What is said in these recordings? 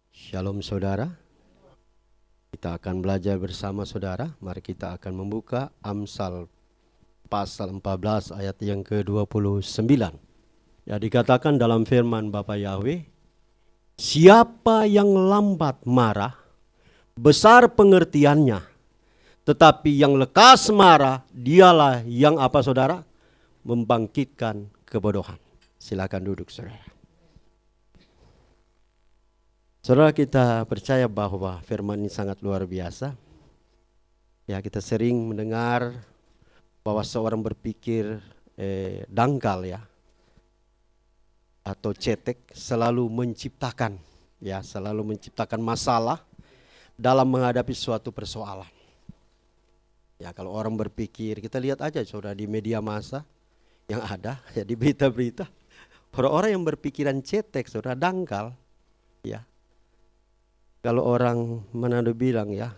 Shalom saudara, kita akan belajar bersama saudara. Mari kita akan membuka Amsal pasal 14 ayat yang ke-29. Ya, dikatakan dalam firman Bapa Yahweh, siapa yang lambat marah, besar pengertiannya. Tetapi yang lekas marah, dialah yang apa saudara? Membangkitkan kebodohan. Silakan duduk saudara. Saudara, kita percaya bahwa firman ini sangat luar biasa. Ya, kita sering mendengar bahwa seorang berpikir dangkal ya, atau cetek, selalu menciptakan masalah dalam menghadapi suatu persoalan. Ya, kalau orang berpikir, kita lihat aja saudara di media massa yang ada, ya di berita-berita, orang-orang yang berpikiran cetek, saudara, dangkal, ya. Kalau orang Manado bilang ya,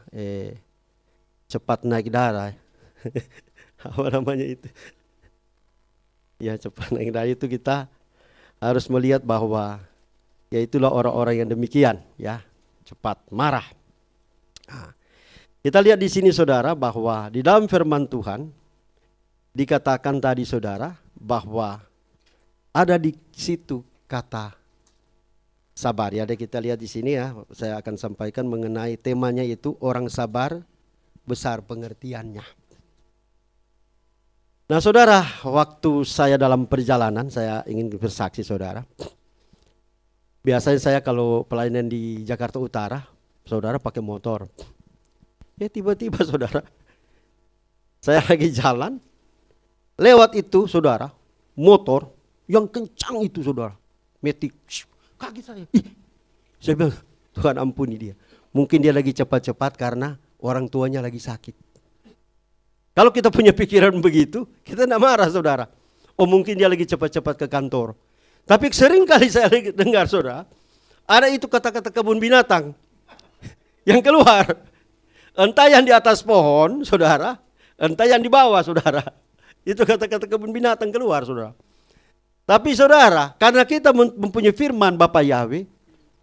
cepat naik darah, apa namanya itu? Ya, cepat naik darah itu kita harus melihat bahwa ya itulah orang-orang yang demikian, ya, cepat marah. Nah, kita lihat di sini saudara bahwa di dalam firman Tuhan dikatakan tadi saudara bahwa ada di situ kata sabar. Ya, ada kita lihat di sini ya. Saya akan sampaikan mengenai temanya itu orang sabar besar pengertiannya. Nah saudara, waktu saya dalam perjalanan, saya ingin bersaksi saudara. Biasanya saya kalau pelayanan di Jakarta Utara, saudara pakai motor. Ya tiba-tiba saudara, saya lagi jalan, lewat itu saudara, motor yang kencang itu saudara, metik. Kaget saya. Saya bilang, Tuhan ampuni dia. Mungkin dia lagi cepat-cepat karena orang tuanya lagi sakit. Kalau kita punya pikiran begitu, kita tidak marah saudara. Oh mungkin dia lagi cepat-cepat ke kantor. Tapi sering kali saya dengar saudara, ada itu kata-kata kebun binatang yang keluar. Entah yang di atas pohon saudara, entah yang di bawah saudara. Itu kata-kata kebun binatang keluar saudara. Tapi saudara, karena kita mempunyai firman Bapa Yahweh,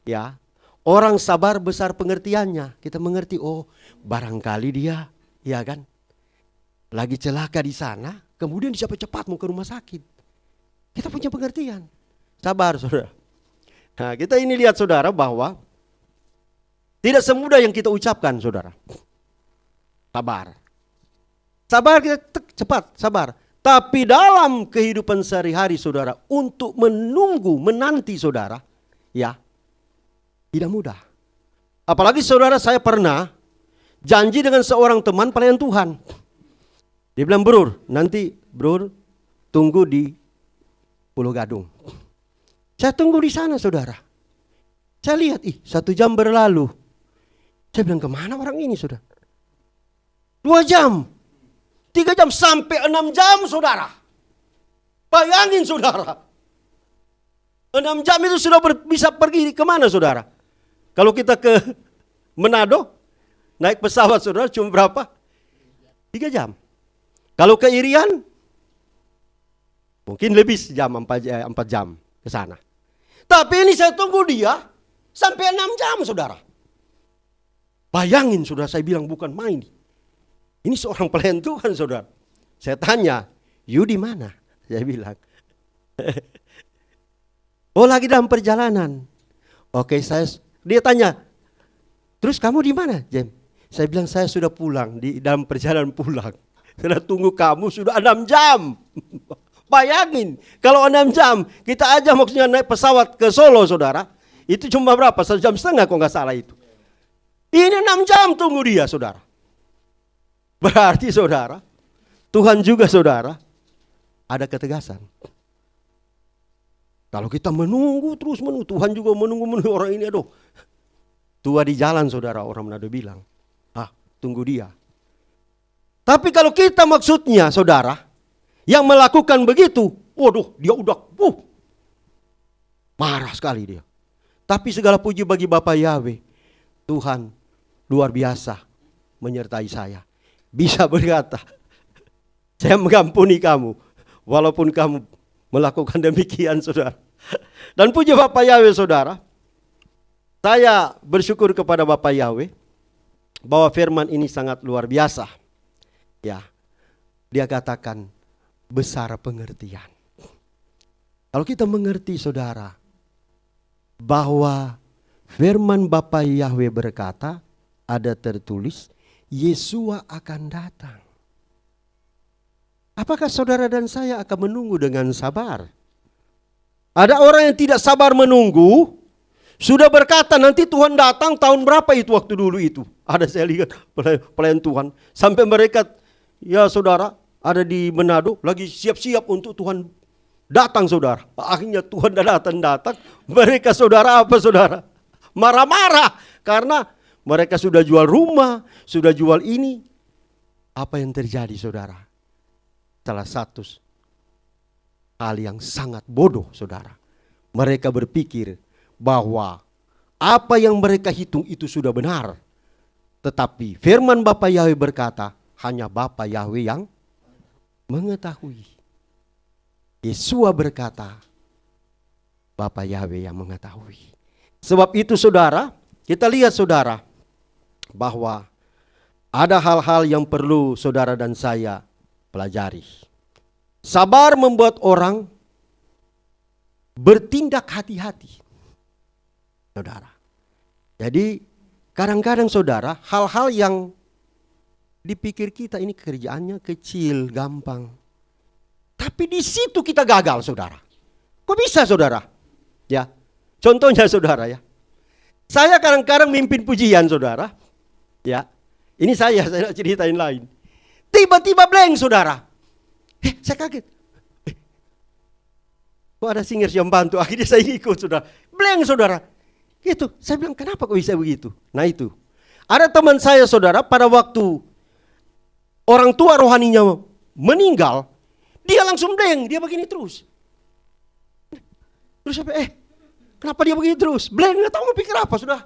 ya, orang sabar besar pengertiannya. Kita mengerti, oh barangkali dia, ya kan, lagi celaka di sana, kemudian cepat-cepat mau ke rumah sakit. Kita punya pengertian, sabar saudara. Nah kita ini lihat saudara bahwa tidak semudah yang kita ucapkan saudara. Sabar. Sabar kita cepat, sabar. Tapi dalam kehidupan sehari-hari saudara, untuk menunggu, menanti saudara, ya, tidak mudah. Apalagi saudara, saya pernah janji dengan seorang teman pelayan Tuhan. Dia bilang, bro, nanti bro tunggu di Pulau Gadung. Saya tunggu di sana saudara. Saya lihat, 1 jam berlalu. Saya bilang, kemana orang ini saudara? 2 jam. 3 jam sampai 6 jam saudara. Bayangin saudara. 6 jam itu sudah bisa pergi kemana saudara? Kalau kita ke Manado, naik pesawat saudara cuma berapa? 3 jam. Kalau ke Irian, mungkin lebih sejam, 4 jam ke sana. Tapi ini saya tunggu dia sampai 6 jam saudara. Bayangin saudara, saya bilang bukan main. Ini seorang pelayan Tuhan saudara. Saya tanya, you di mana? Saya bilang. Oh lagi dalam perjalanan. Oke, dia tanya, terus kamu di mana, Jem? Saya bilang saya sudah pulang, di dalam perjalanan pulang. Sudah tunggu kamu sudah 6 jam. Bayangin, kalau 6 jam kita aja maksudnya naik pesawat ke Solo saudara. Itu cuma berapa? 1,5 jam kalau nggak salah itu. Ini 6 jam tunggu dia saudara. Berarti saudara, Tuhan juga saudara, ada ketegasan. Kalau kita menunggu terus menunggu, Tuhan juga menunggu orang ini, aduh. Tua di jalan saudara, orang Manado bilang. Tunggu dia. Tapi kalau kita maksudnya saudara, yang melakukan begitu, waduh dia udah, marah sekali dia. Tapi segala puji bagi Bapa Yahweh, Tuhan luar biasa menyertai saya. Bisa berkata, saya mengampuni kamu, walaupun kamu melakukan demikian, saudara. Dan puji Bapak Yahweh, saudara. Saya bersyukur kepada Bapak Yahweh bahwa firman ini sangat luar biasa. Ya, dia katakan besar pengertian. Kalau kita mengerti, saudara, bahwa firman Bapa Yahweh berkata, ada tertulis, Yesua akan datang. Apakah saudara dan saya akan menunggu dengan sabar? Ada orang yang tidak sabar menunggu, sudah berkata nanti Tuhan datang tahun berapa itu waktu dulu itu. Ada saya lihat pelayan Tuhan, sampai mereka, ya saudara, ada di Manado, lagi siap-siap untuk Tuhan datang, saudara. Akhirnya Tuhan datang. Mereka, saudara, apa saudara? Marah-marah. Karena mereka sudah jual rumah, sudah jual ini. Apa yang terjadi, saudara? Salah satu hal yang sangat bodoh, saudara. Mereka berpikir bahwa apa yang mereka hitung itu sudah benar. Tetapi firman Bapa Yahweh berkata, hanya Bapa Yahweh yang mengetahui. Yesua berkata, Bapa Yahweh yang mengetahui. Sebab itu, saudara, kita lihat, saudara, bahwa ada hal-hal yang perlu saudara dan saya pelajari. Sabar membuat orang bertindak hati-hati, saudara. Jadi kadang-kadang, saudara, hal-hal yang dipikir kita ini kerjaannya kecil, gampang. Tapi di situ kita gagal, saudara. Kok bisa, saudara? Ya, contohnya, saudara, ya. Saya kadang-kadang mimpin pujian, saudara. Ya, ini saya ceritain lain. Tiba-tiba blank, saudara. Saya kaget. Kok ada singers yang bantu? Akhirnya saya ikut, saudara. Blank, saudara. Itu, saya bilang kenapa kok bisa begitu? Nah itu, ada teman saya, saudara, pada waktu orang tua rohaninya meninggal, dia langsung blank, dia begini terus. Terus sampai, kenapa dia begini terus? Blank, nggak tahu mau pikir apa, sudah.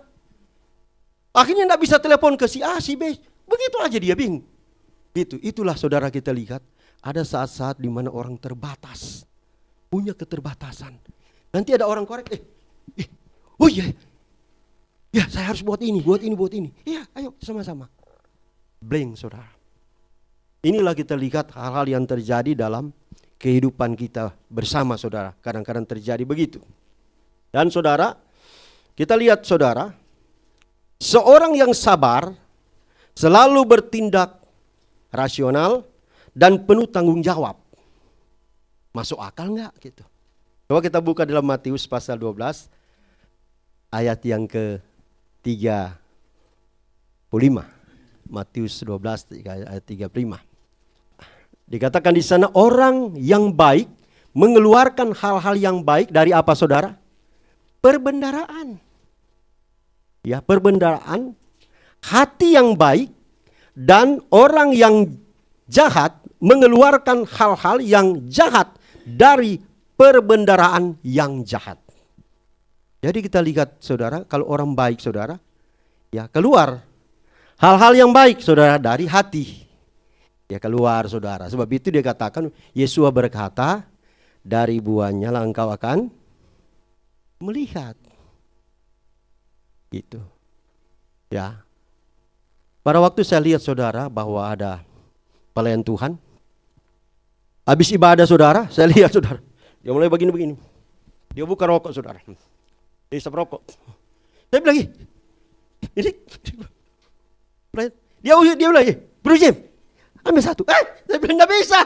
Akhirnya nggak bisa telepon ke si A, si B, begitu aja dia bingung. Itulah, saudara, kita lihat ada saat-saat di mana orang terbatas, punya keterbatasan. Nanti ada orang korek, oh iya, ya saya harus buat ini. Iya, ayo sama-sama. Blank, saudara. Inilah kita lihat hal-hal yang terjadi dalam kehidupan kita bersama, saudara. Kadang-kadang terjadi begitu. Dan saudara, kita lihat, saudara, seorang yang sabar selalu bertindak rasional dan penuh tanggung jawab. Masuk akal enggak gitu? Coba kita buka dalam Matius pasal 12 ayat yang ke-35. Matius 12 ayat 35. Dikatakan di sana, orang yang baik mengeluarkan hal-hal yang baik dari apa, saudara? Perbendaraan. Ya, perbendaraan, hati yang baik, dan orang yang jahat mengeluarkan hal-hal yang jahat dari perbendaraan yang jahat. Jadi kita lihat, saudara, kalau orang baik, saudara, ya keluar hal-hal yang baik, saudara, dari hati. Ya keluar, saudara. Sebab itu dia katakan, Yesua berkata, dari buahnya lah engkau akan melihat. Itu. Ya. Pada waktu saya lihat, saudara, bahwa ada pelayan Tuhan. Habis ibadah, saudara, saya lihat, saudara, dia mulai begini-begini. Dia buka rokok, saudara. Dia isap rokok. Saya bilang, ini dia bilang, Bro Jim, ambil satu. Saya bilang nggak bisa.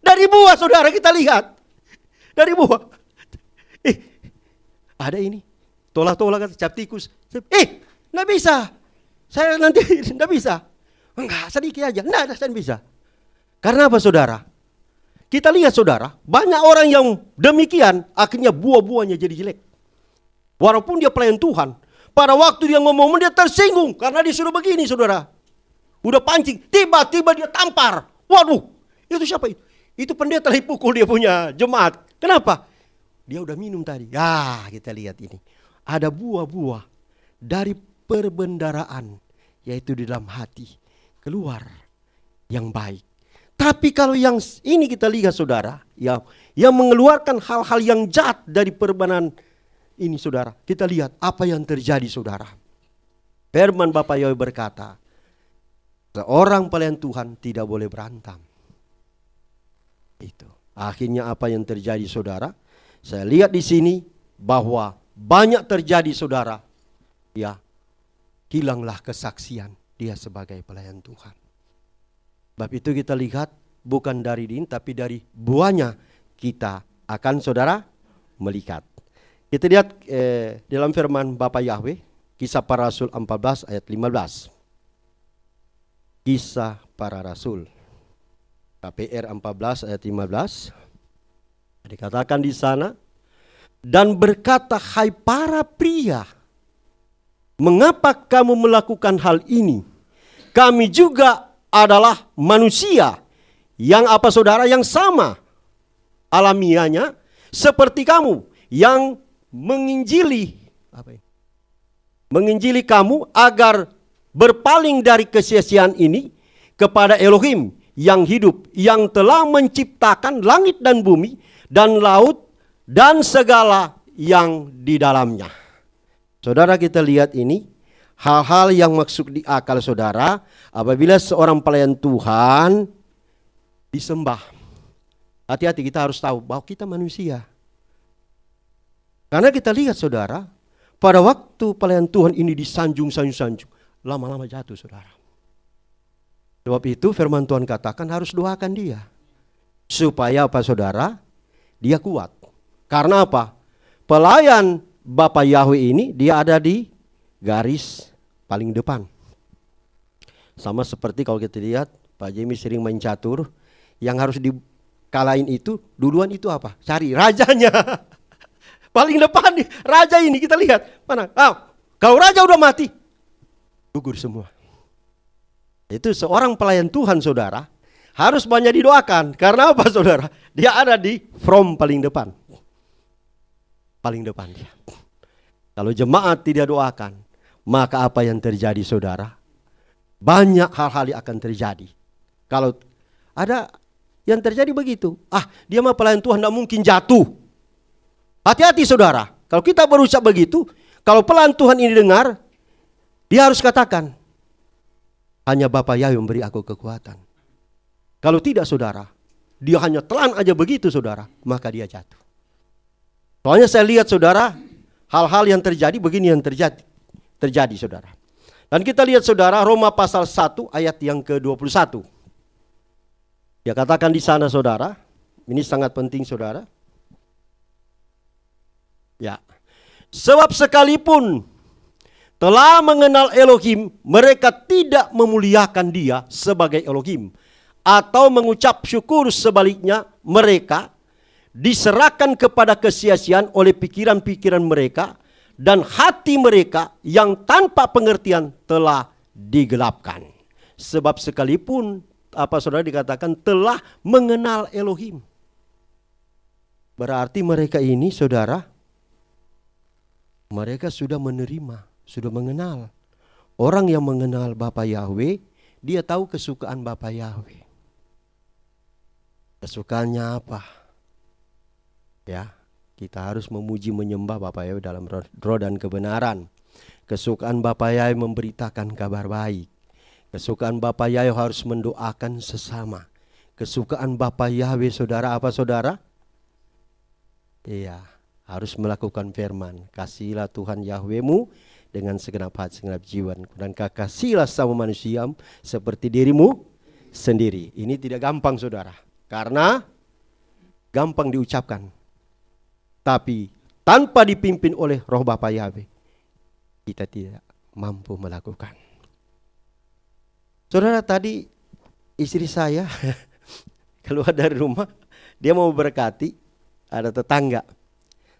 Dari buah, saudara, kita lihat. Dari buah. Ada ini. Tolak-tolak, cap tikus. Nggak bisa. Saya nanti nggak bisa. Enggak, sedikit aja. Nggak, saya bisa. Karena apa, saudara? Kita lihat, saudara, banyak orang yang demikian, akhirnya buah-buahnya jadi jelek. Walaupun dia pelayan Tuhan, pada waktu dia ngomong, dia tersinggung karena disuruh begini, saudara. Udah pancing, tiba-tiba dia tampar. Waduh, itu siapa itu? Itu pendeta lagi pukul dia punya jemaat. Kenapa? Dia udah minum tadi. Ya, kita lihat ini. Ada buah-buah dari perbendaraan, yaitu di dalam hati. Keluar yang baik. Tapi kalau yang ini kita lihat saudara, yang mengeluarkan hal-hal yang jahat dari perbanan ini saudara. Kita lihat apa yang terjadi saudara. Firman Bapak Yahweh berkata, seorang pelayan Tuhan tidak boleh berantem. Itu. Akhirnya apa yang terjadi saudara? Saya lihat di sini bahwa banyak terjadi saudara. Ya, hilanglah kesaksian dia sebagai pelayan Tuhan. Sebab itu kita lihat bukan dari din tapi dari buahnya kita akan saudara melihat. Kita lihat dalam firman Bapak Yahweh, Kisah Para Rasul 14 ayat 15. Kisah Para Rasul KPR 14 ayat 15. Dikatakan di sana, dan berkata, hai para pria, mengapa kamu melakukan hal ini? Kami juga adalah manusia yang apa saudara, yang sama alamiahnya seperti kamu, yang menginjili kamu agar berpaling dari kesia-siaan ini kepada Elohim yang hidup, yang telah menciptakan langit dan bumi dan laut dan segala yang di dalamnya. Saudara, kita lihat ini hal-hal yang masuk di akal saudara apabila seorang pelayan Tuhan disembah. Hati-hati, kita harus tahu bahwa kita manusia. Karena kita lihat saudara, pada waktu pelayan Tuhan ini disanjung, lama-lama jatuh saudara. Sebab itu firman Tuhan katakan harus doakan dia. Supaya apa saudara? Dia kuat. Karena apa? Pelayan Bapak Yahweh ini dia ada di garis paling depan. Sama seperti kalau kita lihat Pak Jimmy sering main catur, yang harus dikalahin itu duluan itu apa? Cari rajanya. Paling depan nih, raja ini kita lihat. Mana? Kau raja udah mati. Gugur semua. Itu seorang pelayan Tuhan saudara harus banyak didoakan. Karena apa saudara? Dia ada di from paling depan. Paling depan dia. Kalau jemaat tidak doakan, maka apa yang terjadi saudara? Banyak hal-hal yang akan terjadi. Kalau ada yang terjadi begitu, dia mah pelayan Tuhan tidak mungkin jatuh. Hati-hati saudara, kalau kita berucap begitu, kalau pelayan Tuhan ini dengar, dia harus katakan, hanya Bapak Yahweh memberi aku kekuatan. Kalau tidak saudara, dia hanya telan aja begitu saudara, maka dia jatuh. Soalnya saya lihat saudara, hal-hal yang terjadi begini yang terjadi saudara. Dan kita lihat saudara, Roma pasal 1 ayat yang ke-21. Dia katakan di sana saudara, ini sangat penting saudara. Ya. Sebab sekalipun telah mengenal Elohim, mereka tidak memuliakan dia sebagai Elohim. Atau mengucap syukur, sebaliknya mereka diserahkan kepada kesia-siaan oleh pikiran-pikiran mereka, dan hati mereka yang tanpa pengertian telah digelapkan. Sebab sekalipun apa saudara dikatakan telah mengenal Elohim, berarti mereka ini saudara, mereka sudah menerima, sudah mengenal. Orang yang mengenal Bapak Yahweh, dia tahu kesukaan Bapak Yahweh. Kesukaannya apa? Ya, kita harus memuji menyembah Bapak Yahweh dalam roh dan kebenaran. Kesukaan Bapak Yahweh memberitakan kabar baik. Kesukaan Bapak Yahweh harus mendoakan sesama. Kesukaan Bapak Yahweh saudara apa saudara? Iya, harus melakukan firman. Kasihilah Tuhan Yahwehmu dengan segenap hati, segenap jiwa, dan kasihilah sama manusia seperti dirimu sendiri. Ini tidak gampang saudara, karena gampang diucapkan. Tapi tanpa dipimpin oleh roh Bapa Yahweh, kita tidak mampu melakukan. Saudara, tadi istri saya keluar dari rumah, dia mau berkati, ada tetangga.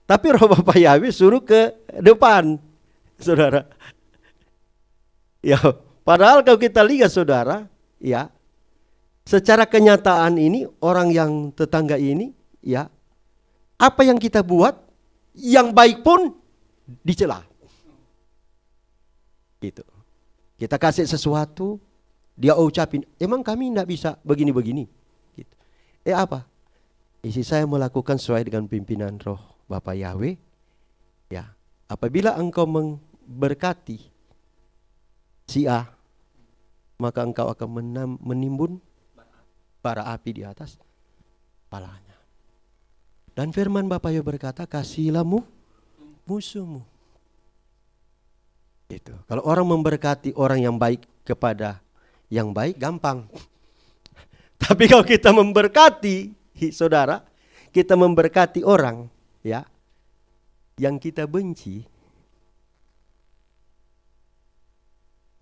Tapi roh Bapa Yahweh suruh ke depan, saudara. Ya, padahal kalau kita lihat saudara, ya, secara kenyataan ini orang yang tetangga ini, ya, apa yang kita buat yang baik pun dicela. Gitu. Kita kasih sesuatu, dia ucapin, emang kami tidak bisa begini-begini. Apa? Isi saya melakukan sesuai dengan pimpinan roh Bapa Yahweh. Ya, apabila engkau memberkati si A, maka engkau akan menimbun bara api di atas kepalanya. Dan firman Bapa Yahweh berkata, kasihilah musuhmu. Itu. Kalau orang memberkati orang yang baik kepada yang baik, gampang. Tapi kalau kita memberkati, saudara, kita memberkati orang, ya, yang kita benci.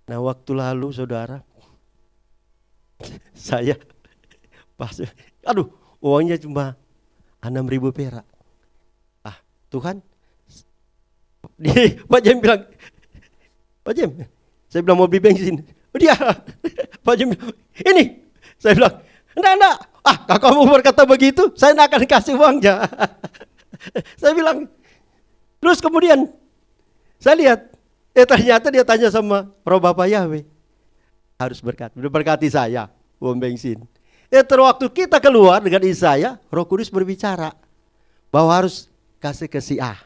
Nah, waktu lalu, saudara, saya pas, uangnya cuma 6.000 perak. Tuhan, Pak Jem bilang, Pak Jem, saya bilang mau beli bensin. Dia, Pak Jem, ini, saya bilang, enggak. Kalau kamu berkata begitu, saya tidak akan kasih uangnya. Saya bilang, terus kemudian, saya lihat, ternyata dia tanya sama roh Bapa Yahweh, harus berkati saya, uang bensin. Terwaktu kita keluar dengan Isaya, Roh Kudus berbicara, bahwa harus kasih ke si A.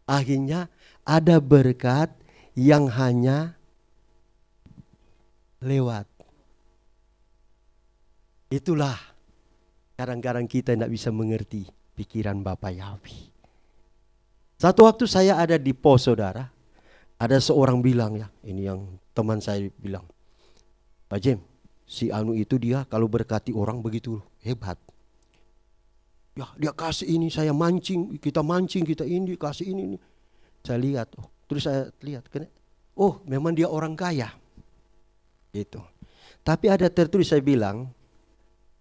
Akhirnya, ada berkat yang hanya lewat. Itulah kadang-kadang kita tidak bisa mengerti pikiran Bapa Yahweh. Satu waktu saya ada di pos, saudara, ada seorang bilang, ya, ini yang teman saya bilang, Pak Jem, si Anu itu dia kalau berkati orang begitu hebat. Ya, dia kasih ini, saya mancing, kita ini kasih ini. Saya lihat, terus saya lihat, memang dia orang kaya. Itu. Tapi ada tertulis, saya bilang,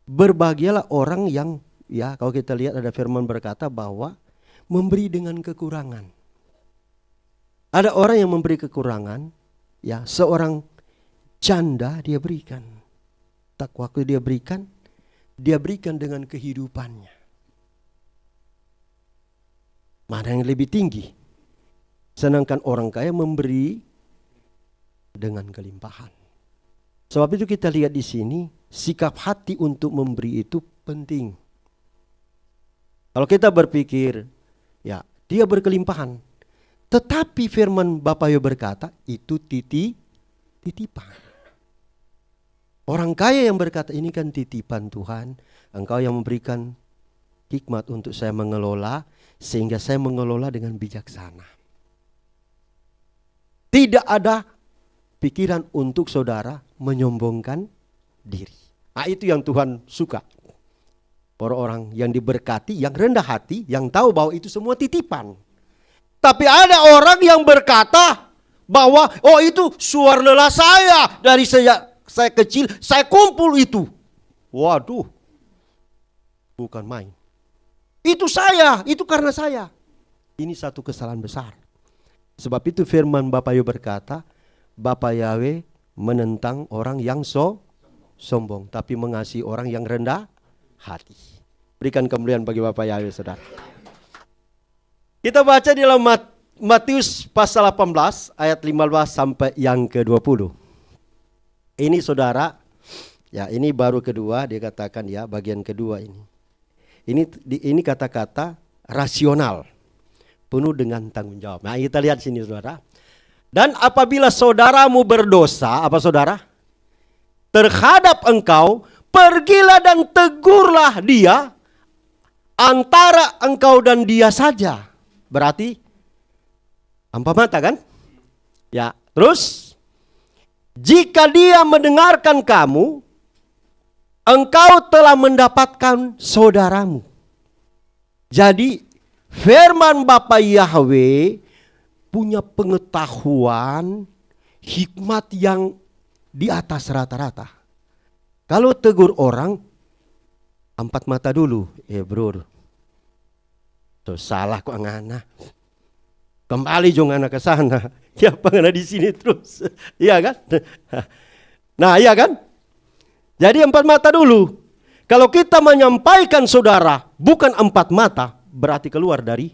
berbahagialah orang yang, ya, kalau kita lihat ada firman berkata bahwa memberi dengan kekurangan. Ada orang yang memberi kekurangan, ya, seorang janda dia berikan. Tak waktu dia berikan dengan kehidupannya. Mana yang lebih tinggi? Sedangkan orang kaya memberi dengan kelimpahan. Sebab itu kita lihat di sini, sikap hati untuk memberi itu penting. Kalau kita berpikir, ya, dia berkelimpahan. Tetapi firman Bapa Yahweh berkata, itu titipan. Orang kaya yang berkata, ini kan titipan Tuhan, engkau yang memberikan hikmat untuk saya mengelola, sehingga saya mengelola dengan bijaksana. Tidak ada pikiran untuk saudara menyombongkan diri. Itu yang Tuhan suka. Orang-orang yang diberkati, yang rendah hati, yang tahu bahwa itu semua titipan. Tapi ada orang yang berkata bahwa, itu suara lelah saya. Dari saya kecil, saya kumpul itu. Waduh, bukan main. Itu saya, itu karena saya. Ini satu kesalahan besar. Sebab itu firman Bapa Yahweh berkata, Bapa Yahweh menentang orang yang sombong, tapi mengasihi orang yang rendah hati. Berikan kemuliaan bagi Bapa Yahweh, saudara. Kita baca di dalam Matius pasal 18 ayat 15 sampai yang ke-20. Ini saudara, ya, ini baru kedua, dia katakan, ya, bagian kedua ini. Ini kata-kata rasional, penuh dengan tanggung jawab. Nah, kita lihat sini, saudara. Dan apabila saudaramu berdosa, apa saudara? Terhadap engkau, pergilah dan tegurlah dia antara engkau dan dia saja. Berarti empat mata kan? Ya, terus jika dia mendengarkan kamu, engkau telah mendapatkan saudaramu. Jadi firman Bapa Yahweh punya pengetahuan, hikmat yang di atas rata-rata. Kalau tegur orang, empat mata dulu. Bro, tuh salah kok ngana. Kembali jong anak ke sana. Ya pengana di sini terus. Iya kan? Nah, iya kan? Jadi empat mata dulu. Kalau kita menyampaikan saudara bukan empat mata, berarti keluar dari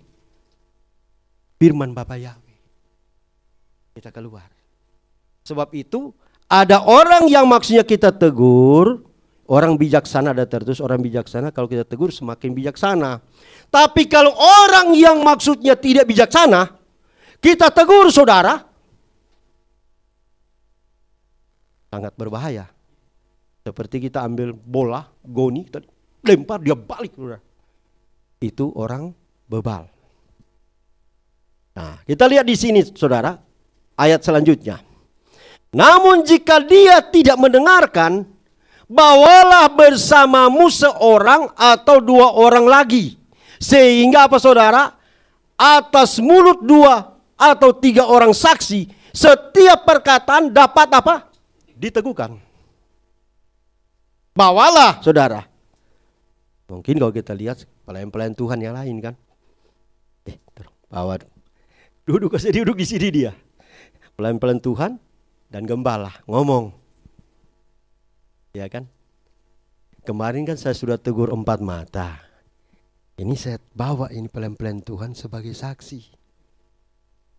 firman Bapa Yahweh. Kita keluar. Sebab itu ada orang yang maksudnya kita tegur, Orang bijaksana ada tertulis, orang bijaksana kalau kita tegur semakin bijaksana. Tapi kalau orang yang maksudnya tidak bijaksana, kita tegur saudara, sangat berbahaya. Seperti kita ambil bola, goni, lempar dia balik. Saudara. Itu orang bebal. Nah, kita lihat di sini saudara, ayat selanjutnya. Namun jika dia tidak mendengarkan, bawalah bersamamu seorang atau dua orang lagi. Sehingga apa saudara? Atas mulut dua atau tiga orang saksi, setiap perkataan dapat apa? Diteguhkan. Bawalah saudara. Mungkin kalau kita lihat pelayan-pelayan Tuhan yang lain kan. Bawa. Duduk di sini dia. Pelayan-pelayan Tuhan dan gembala ngomong. Ya kan? Kemarin kan saya sudah tegur 4 mata. Ini saya bawa ini pelayan-pelayan Tuhan sebagai saksi.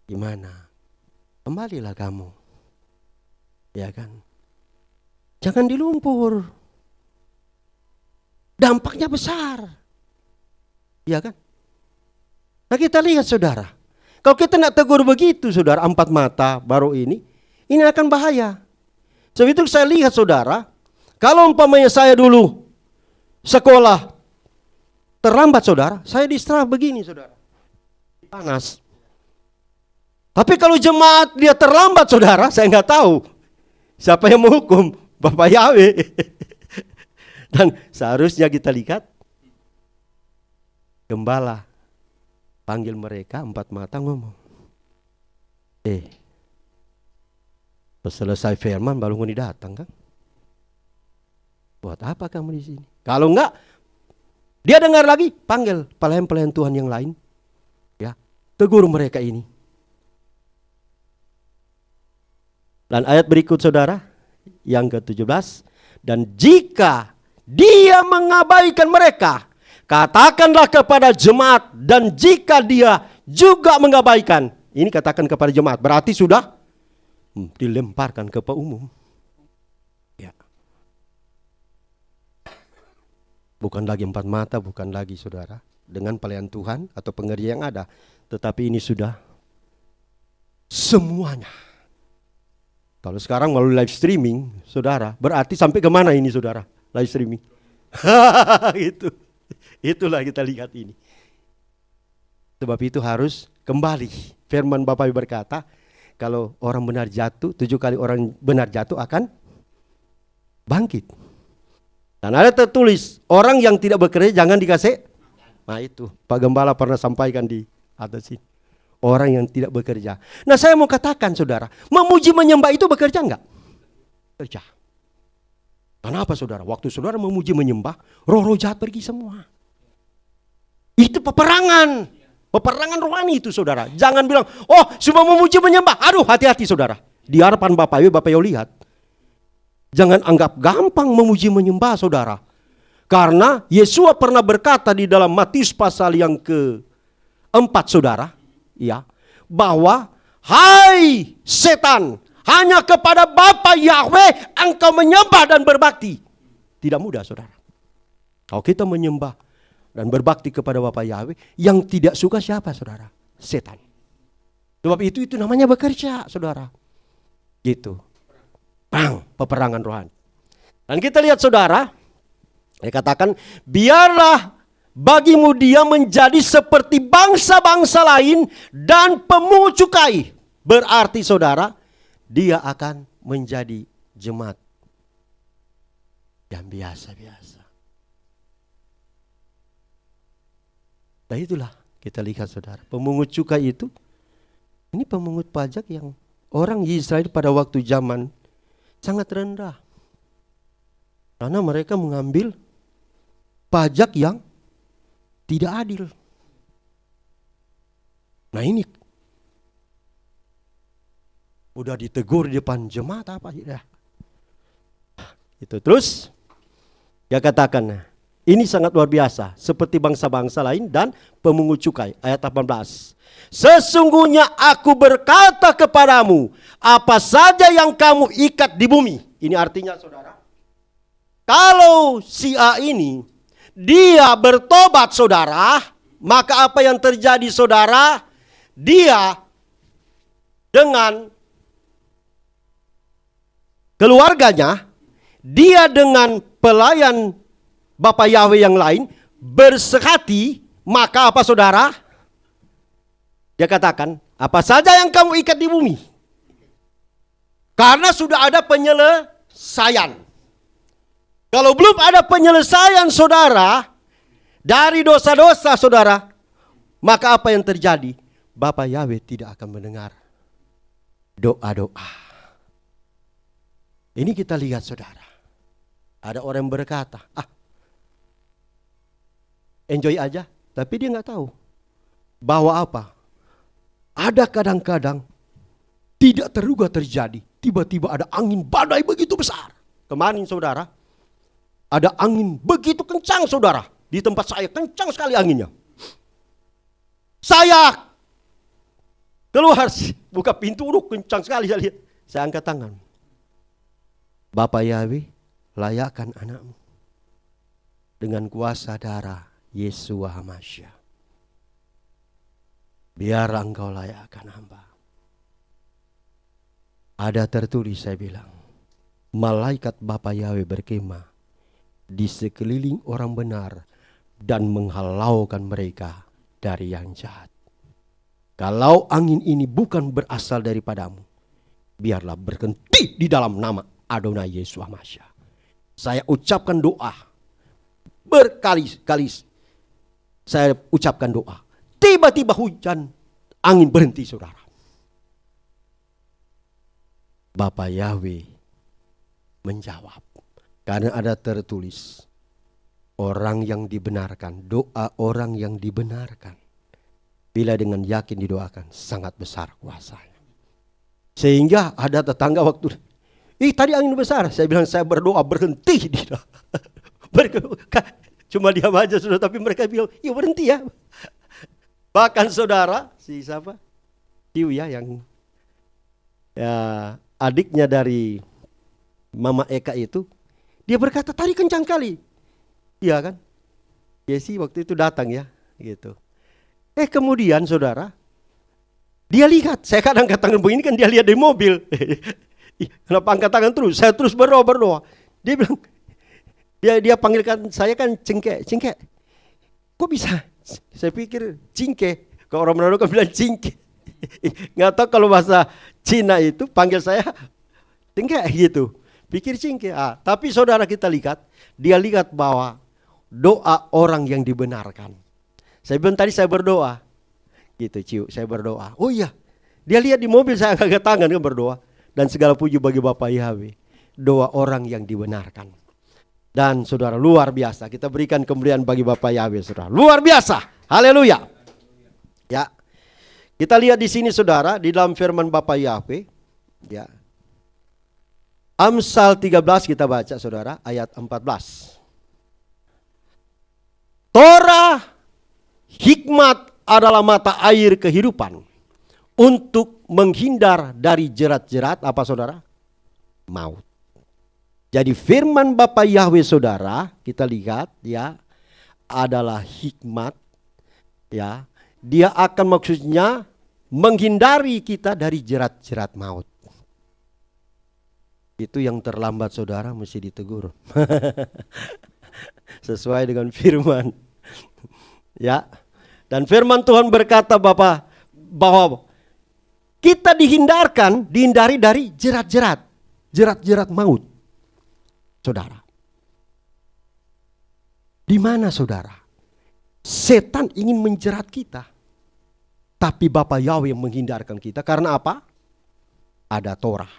Gimana? Kembalilah kamu. Ya kan? Jangan dilumpur. Dampaknya besar. Ya kan? Nah kita lihat saudara. Kalau kita nak tegur begitu saudara, 4 mata baru ini akan bahaya. Sebab itu saya lihat saudara, kalau umpamanya saya dulu sekolah terlambat saudara, saya diserah begini saudara. Panas. Tapi kalau jemaat dia terlambat saudara, saya nggak tahu siapa yang menghukum, Bapak Yahweh. Dan seharusnya kita lihat gembala panggil mereka 4 mata ngomong. Selesai firman baru mau datang kan? Buat apa kamu di sini? Kalau enggak, dia dengar lagi, panggil pelayan-pelayan Tuhan yang lain. Ya, tegur mereka ini. Dan ayat berikut saudara, yang ke-17. Dan jika dia mengabaikan mereka, katakanlah kepada jemaat. Dan jika dia juga mengabaikan, ini katakan kepada jemaat, berarti sudah dilemparkan ke umum. Ya. Bukan lagi 4 mata, bukan lagi saudara dengan pelayan Tuhan atau pengerja yang ada, tetapi ini sudah semuanya. Kalau sekarang melalui live streaming, saudara, berarti sampai kemana ini saudara? Live streaming. Itulah kita lihat ini. Sebab itu harus kembali. Firman Bapak berkata, kalau orang benar jatuh, 7 kali orang benar jatuh akan bangkit. Dan ada tertulis, orang yang tidak bekerja jangan dikasih. Nah itu, Pak Gembala pernah sampaikan di atas ini. Orang yang tidak bekerja. Nah saya mau katakan saudara, memuji menyembah itu bekerja enggak? Bekerja. Kenapa saudara? Waktu saudara memuji menyembah, roh-roh jahat pergi semua. Itu peperangan. Peperangan rohani itu saudara. Jangan bilang, oh cuma memuji menyembah. Aduh hati-hati saudara. Di hadapan Bapak Ibu lihat. Jangan anggap gampang memuji menyembah saudara. Karena Yesua pernah berkata di dalam Matius pasal yang ke-4 saudara. Ya, bahwa hai setan, hanya kepada Bapa Yahweh engkau menyembah dan berbakti. Tidak mudah saudara. Kalau kita menyembah dan berbakti kepada Bapa Yahweh, yang tidak suka siapa saudara? Setan. Sebab itu namanya bekerja saudara. Gitu. Peperangan rohani. Dan kita lihat saudara, dia katakan biarlah bagimu dia menjadi seperti bangsa-bangsa lain dan pemungut cukai. Berarti saudara, dia akan menjadi jemaat yang biasa-biasa. Nah itulah kita lihat saudara, pemungut cukai itu, ini pemungut pajak yang orang Israel pada waktu zaman sangat rendah. Karena mereka mengambil pajak yang tidak adil. Nah ini udah ditegur di depan jemaat apa ya? Itu terus dia katakan, ini sangat luar biasa, seperti bangsa-bangsa lain dan pemungut cukai. Ayat 18. Sesungguhnya aku berkata kepadamu, apa saja yang kamu ikat di bumi. Ini artinya saudara, Kalau si A ini dia bertobat saudara, maka apa yang terjadi saudara? Dia dengan keluarganya, dia dengan pelayan Bapak Yahweh yang lain bersehati, maka apa saudara? Dia katakan, apa saja yang kamu ikat di bumi, karena sudah ada penyelesaian. Kalau belum ada penyelesaian saudara dari dosa-dosa saudara, maka apa yang terjadi? Bapak Yahweh tidak akan mendengar doa-doa. Ini kita lihat saudara. Ada orang yang berkata, enjoy aja. Tapi dia nggak tahu bahwa apa? Ada kadang-kadang tidak terduga terjadi. Tiba-tiba ada angin badai begitu besar. Kemarin saudara, ada angin begitu kencang saudara. Di tempat saya kencang sekali anginnya. Saya keluar, buka pintu, kencang sekali saya lihat. Saya angkat tangan. Bapak Yahweh, layakkan anakmu dengan kuasa darah Yesua HaMashiach. Biar engkau layakkan hamba. Ada tertulis, saya bilang, malaikat Bapak Yahweh berkemah di sekeliling orang benar dan menghalaukan mereka dari yang jahat. Kalau angin ini bukan berasal daripadamu, biarlah berhenti di dalam nama Adonai Yesus HaMashiach. Saya ucapkan doa berkali-kali, saya ucapkan doa. Tiba-tiba hujan, angin berhenti saudara. Bapak Yahweh menjawab. Karena ada tertulis, orang yang dibenarkan, doa orang yang dibenarkan, bila dengan yakin didoakan, sangat besar kuasanya. Sehingga ada tetangga waktu, tadi angin besar. Saya bilang saya berdoa berhenti. Cuma diam aja sudah, tapi mereka bilang, iya berhenti ya. Bahkan saudara, si siapa? Tiu ya, yang adiknya dari Mama Eka itu, dia berkata tadi kencang kali. Iya kan? Jesse waktu itu datang ya, gitu. Kemudian saudara, dia lihat, saya kan angkat tangan begini kan dia lihat di mobil. Kenapa angkat tangan terus? Saya terus berdoa. Dia bilang, dia panggilkan saya kan cengkek. Kok bisa? Saya pikir cingke. Kalau orang Manado kan bilang cingke. Nggak tahu kalau bahasa Cina itu panggil saya cengkek gitu. Pikir cingke. Tapi saudara kita lihat, dia lihat bahwa doa orang yang dibenarkan. Saya bilang tadi saya berdoa. Gitu Ciu, saya berdoa. Oh iya, dia lihat di mobil saya angkat tangan kan berdoa. Dan segala puji bagi Bapak Yahweh. Doa orang yang dibenarkan. Dan saudara luar biasa, kita berikan kemuliaan bagi Bapak Yahweh saudara. Luar biasa, haleluya. Ya, kita lihat di sini saudara, di dalam firman Bapak Yahweh. Ya, Amsal 13 kita baca saudara, ayat 14. Torah hikmat adalah mata air kehidupan untuk menghindar dari jerat-jerat apa saudara? Maut. Jadi firman Bapak Yahweh saudara, kita lihat ya, adalah hikmat ya. Dia akan maksudnya menghindari kita dari jerat-jerat maut. Itu yang terlambat saudara mesti ditegur. Sesuai dengan firman. Ya. Dan firman Tuhan berkata Bapak bahwa kita dihindari dari jerat-jerat maut. Saudara. Di mana saudara? Setan ingin menjerat kita. Tapi Bapak Yahweh yang menghindarkan kita karena apa? Ada Torah.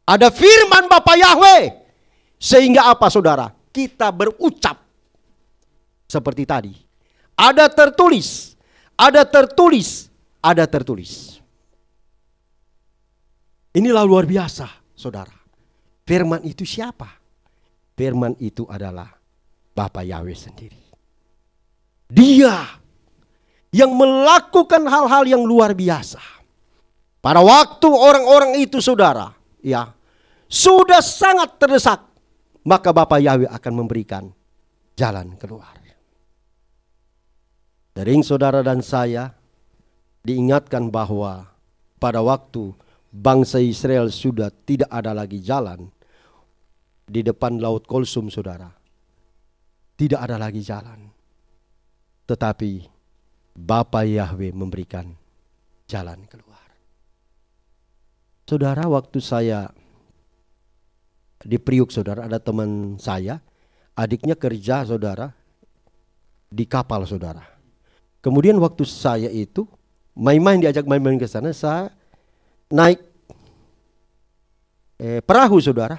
Ada firman Bapak Yahweh. Sehingga apa saudara? Kita berucap seperti tadi. Ada tertulis. Inilah luar biasa saudara. Firman itu siapa? Firman itu adalah Bapak Yahweh sendiri. Dia yang melakukan hal-hal yang luar biasa. Pada waktu orang-orang itu saudara, ya, sudah sangat terdesak. maka Bapa Yahweh akan memberikan jalan keluar. Sering saudara dan saya diingatkan bahwa pada waktu bangsa Israel sudah tidak ada lagi jalan di depan Laut Kulsum, saudara. Tidak ada lagi jalan. Tetapi Bapa Yahweh memberikan jalan keluar. Saudara, waktu saya di Priuk, saudara, ada teman saya, adiknya kerja, saudara, di kapal, saudara. Kemudian waktu saya itu diajak main-main ke sana, saya naik perahu, saudara,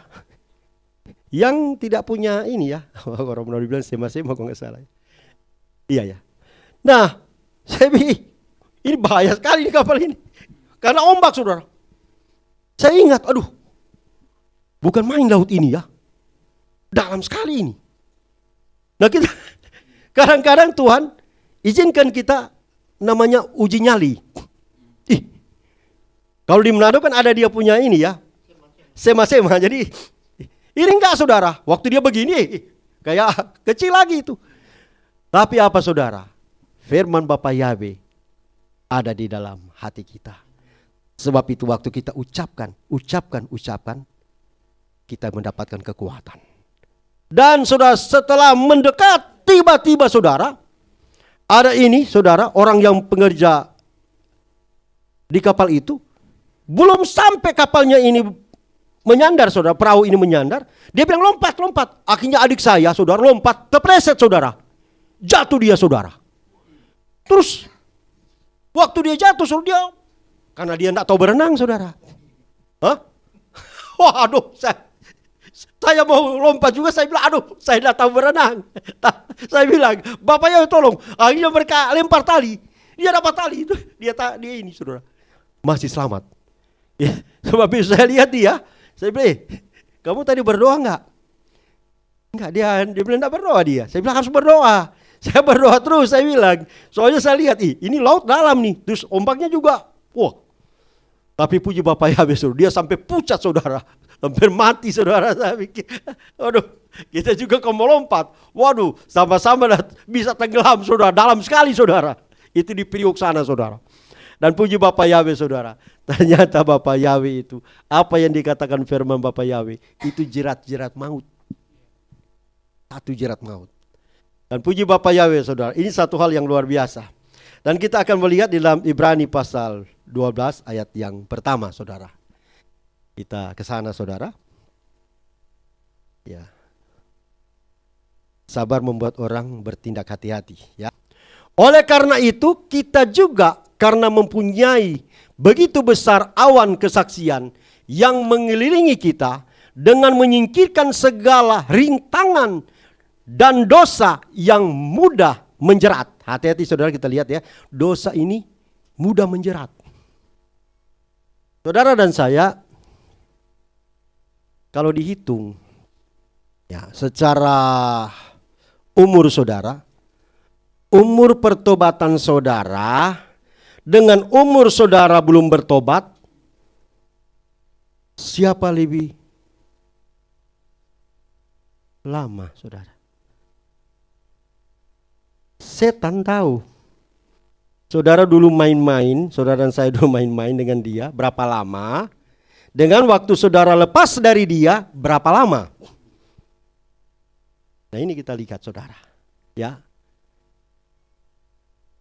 yang tidak punya ini ya, orang mau bilang sema-sema kok nggak salah. Iya ya. Nah, saya pikir ini bahaya sekali di kapal ini, karena ombak, saudara. Saya ingat, aduh, bukan main laut ini ya, dalam sekali ini. Nah, kita kadang-kadang Tuhan izinkan kita namanya uji nyali. Kalau di Manado kan ada dia punya ini ya, sema-sema. Jadi ini enggak, saudara, waktu dia begini kayak kecil lagi itu. Tapi apa, saudara? Firman Bapa Yahweh ada di dalam hati kita. Sebab itu waktu kita ucapkan, kita mendapatkan kekuatan. Dan saudara, setelah mendekat, tiba-tiba saudara, ada ini, saudara, orang yang pengerja di kapal itu, belum sampai kapalnya ini menyandar, saudara, perahu ini menyandar, dia bilang lompat. Akhirnya adik saya, saudara, lompat, terpleset, saudara. Jatuh dia, saudara. Terus, waktu dia jatuh, saudara, dia, karena dia tidak tahu berenang, saudara. Hah? Waduh, saya mau lompat juga, saya bilang, aduh, saya tidak tahu berenang. Saya bilang, Bapak ya tolong. Akhirnya mereka lempar tali. Dia dapat tali itu, dia ini, saudara, masih selamat. Ya, sebab itu saya lihat dia, saya bilang, kamu tadi berdoa enggak? Enggak, dia bilang enggak berdoa dia. Saya bilang harus berdoa. Saya berdoa terus, saya bilang. Soalnya saya lihat, ini laut dalam nih, terus ombaknya juga, wah. Tapi puji Bapak Yahweh, dia sampai pucat, saudara. Hampir mati, saudara. Saya pikir, waduh, kita juga kalau mau lompat, waduh, sama-sama bisa tenggelam, saudara. Dalam sekali, saudara. Itu di Priuk sana, saudara. Dan puji Bapak Yahweh, saudara. Ternyata Bapak Yahweh itu, apa yang dikatakan firman Bapak Yahweh, itu jerat-jerat maut. Satu jerat maut. Dan puji Bapak Yahweh, saudara. Ini satu hal yang luar biasa. Dan kita akan melihat di dalam Ibrani pasal 12 ayat yang pertama, saudara. Kita ke sana, saudara. Ya. Sabar membuat orang bertindak hati-hati, ya. Oleh karena itu, kita juga karena mempunyai begitu besar awan kesaksian yang mengelilingi kita, dengan menyingkirkan segala rintangan dan dosa yang mudah menjerat. Hati-hati, saudara, kita lihat ya. Dosa ini mudah menjerat. Saudara dan saya, kalau dihitung ya secara umur saudara, umur pertobatan saudara dengan umur saudara belum bertobat, siapa lebih lama, saudara? Setan tahu. Saudara dulu main-main, saudara dan saya dulu main-main dengan dia, berapa lama? Dengan waktu saudara lepas dari dia, berapa lama? Nah, ini kita lihat, saudara. Ya.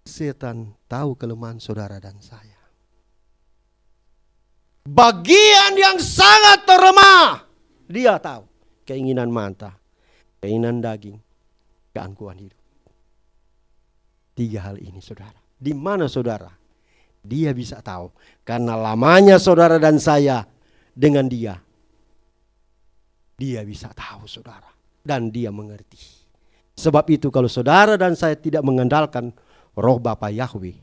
Setan tahu kelemahan saudara dan saya. Bagian yang sangat terlemah, dia tahu. Keinginan mata, keinginan daging, keangkuhan hidup. 3 hal ini, saudara. Di mana, saudara? Dia bisa tahu. Karena lamanya saudara dan saya dengan dia. Dia bisa tahu, saudara. Dan dia mengerti. Sebab itu kalau saudara dan saya tidak mengandalkan roh Bapa Yahweh,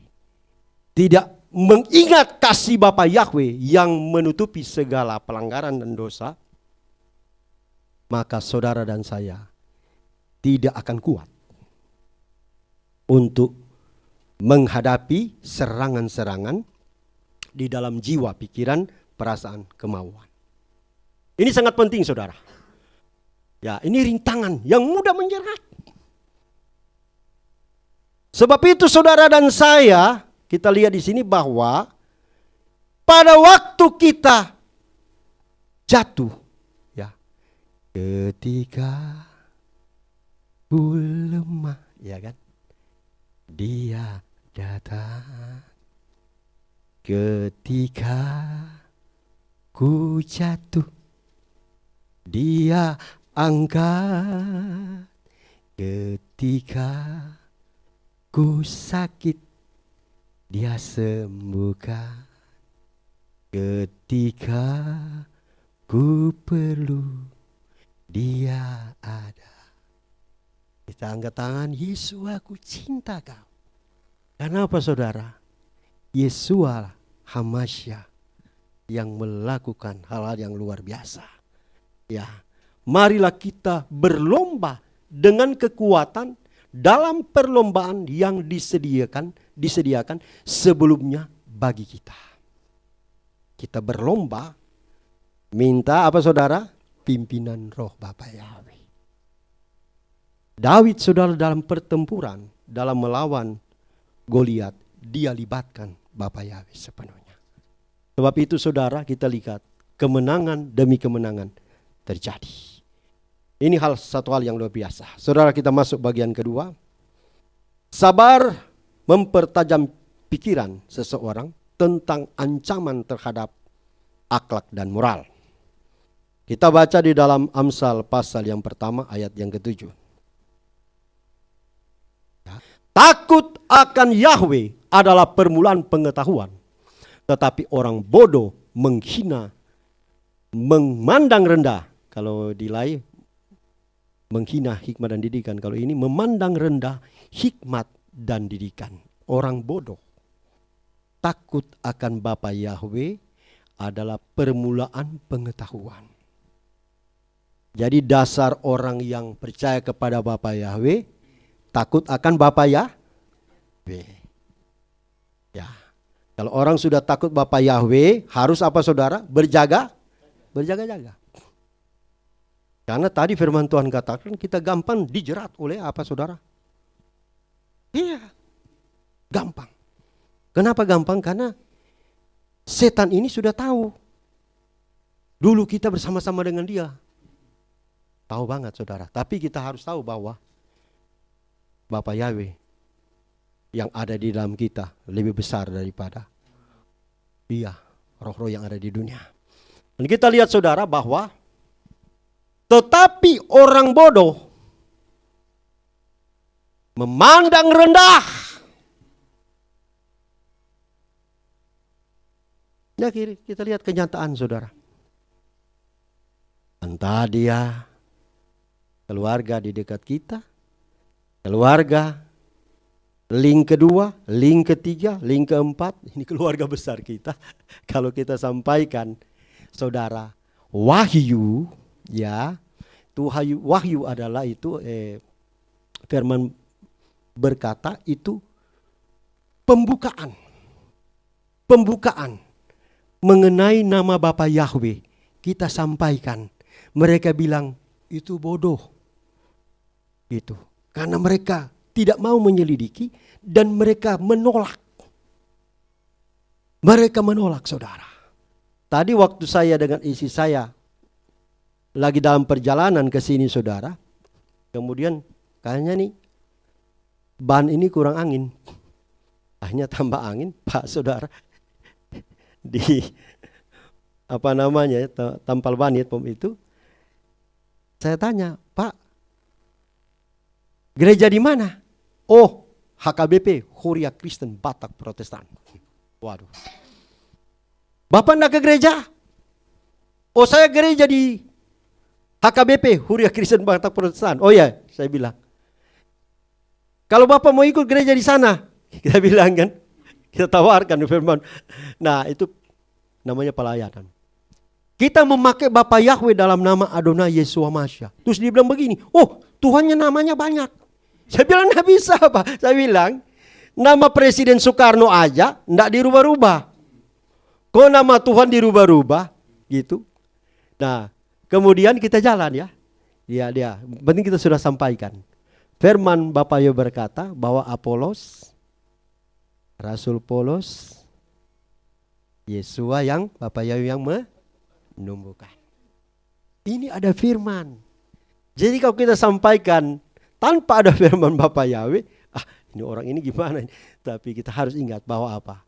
tidak mengingat kasih Bapa Yahweh yang menutupi segala pelanggaran dan dosa, maka saudara dan saya tidak akan kuat untuk menghadapi serangan-serangan di dalam jiwa, pikiran, perasaan, kemauan. Ini sangat penting, saudara. Ya, ini rintangan yang mudah menjerat. Sebab itu saudara dan saya, kita lihat di sini bahwa pada waktu kita jatuh, ya, ketika ku lemah, ya kan, Dia datang. Ketika ku jatuh, Dia angkat. Ketika ku sakit, Dia sembuhkan. Ketika ku perlu, Dia ada. Kita angkat tangan, Yesus aku cinta kau. Kenapa saudara? Yesus Hamasya yang melakukan hal-hal yang luar biasa. Ya, marilah kita berlomba dengan kekuatan dalam perlombaan yang disediakan sebelumnya bagi kita. Kita berlomba minta apa saudara? Pimpinan Roh Bapa Yahweh. Daud saudara dalam pertempuran, dalam melawan Goliat, dia libatkan Bapa Yahweh sepenuhnya. Sebab itu saudara, kita lihat kemenangan demi kemenangan terjadi. Ini satu hal yang luar biasa. Saudara, kita masuk bagian kedua. Sabar mempertajam pikiran seseorang tentang ancaman terhadap akhlak dan moral. Kita baca di dalam Amsal pasal yang pertama ayat yang ke-7. Takut akan Yahweh adalah permulaan pengetahuan, tetapi orang bodoh menghina, memandang rendah. Kalau di lain menghina hikmat dan didikan, kalau ini memandang rendah hikmat dan didikan. Orang bodoh takut akan Bapa Yahweh adalah permulaan pengetahuan. Jadi dasar orang yang percaya kepada Bapa Yahweh takut akan Bapa Yahweh. Ya. Kalau orang sudah takut Bapa Yahweh, harus apa saudara? Berjaga-jaga. Karena tadi firman Tuhan katakan kita gampang dijerat oleh apa saudara? Iya. Gampang. Kenapa gampang? Karena setan ini sudah tahu. Dulu kita bersama-sama dengan dia. Tahu banget saudara. Tapi kita harus tahu bahwa Bapa Yahweh yang ada di dalam kita lebih besar daripada roh-roh yang ada di dunia. Dan kita lihat saudara bahwa tetapi orang bodoh memandang rendah. Ya, kita lihat kenyataan saudara. Entah dia keluarga di dekat kita, keluarga link kedua, link ketiga, link keempat, ini keluarga besar kita. Kalau kita sampaikan saudara, wahyu, ya, wahyu adalah itu firman berkata itu pembukaan mengenai nama Bapa Yahweh kita sampaikan. Mereka bilang itu bodoh. Gitu. Karena mereka tidak mau menyelidiki dan mereka menolak. Mereka menolak saudara. Tadi waktu saya dengan istri saya lagi dalam perjalanan ke sini saudara. Kemudian kayaknya nih ban ini kurang angin. Akhirnya tambah angin, Pak saudara. Di apa namanya tampal ban itu. Saya tanya, Pak, gereja di mana? Oh, HKBP, Huria Kristen Batak Protestan. Waduh. Bapak enggak ke gereja? Oh, saya gereja di HKBP, Huria Kristen Batak Protestan. Oh ya, saya bilang. Kalau Bapak mau ikut gereja di sana, kita bilang kan, kita tawarkan firman. Nah, itu namanya pelayanan. Kita memakai Bapa Yahweh dalam nama Adonai Yesus Hamasya. Terus dia bilang begini, oh Tuhannya namanya banyak. Saya bilang enggak bisa Pak. Saya bilang, nama Presiden Soekarno aja enggak dirubah-rubah. Kok nama Tuhan dirubah-rubah? Gitu. Nah, kemudian kita jalan ya. Dia. Penting kita sudah sampaikan. Firman Bapa Yahwe berkata bahwa Apolos, Rasul Polos, Yesua yang Bapa Yahwe yang menumbuhkan. Ini ada firman. Jadi kalau kita sampaikan tanpa ada firman Bapa Yahwe, ini orang ini gimana? Tapi kita harus ingat bahwa apa?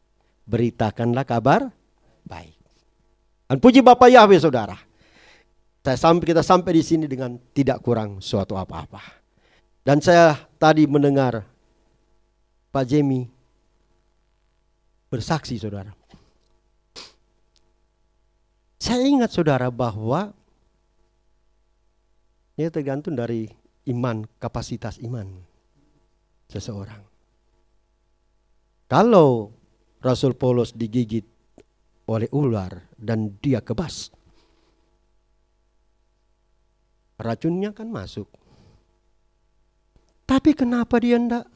Beritakanlah kabar baik. Dan puji Bapa Yahwe saudara. Kita sampai di sini dengan tidak kurang suatu apa-apa. Dan saya tadi mendengar Pak Jemi bersaksi saudara. Saya ingat saudara bahwa ini tergantung dari iman, kapasitas iman seseorang. Kalau Rasul Paulus digigit oleh ular dan dia kebas, racunnya kan masuk. Tapi kenapa dia enggak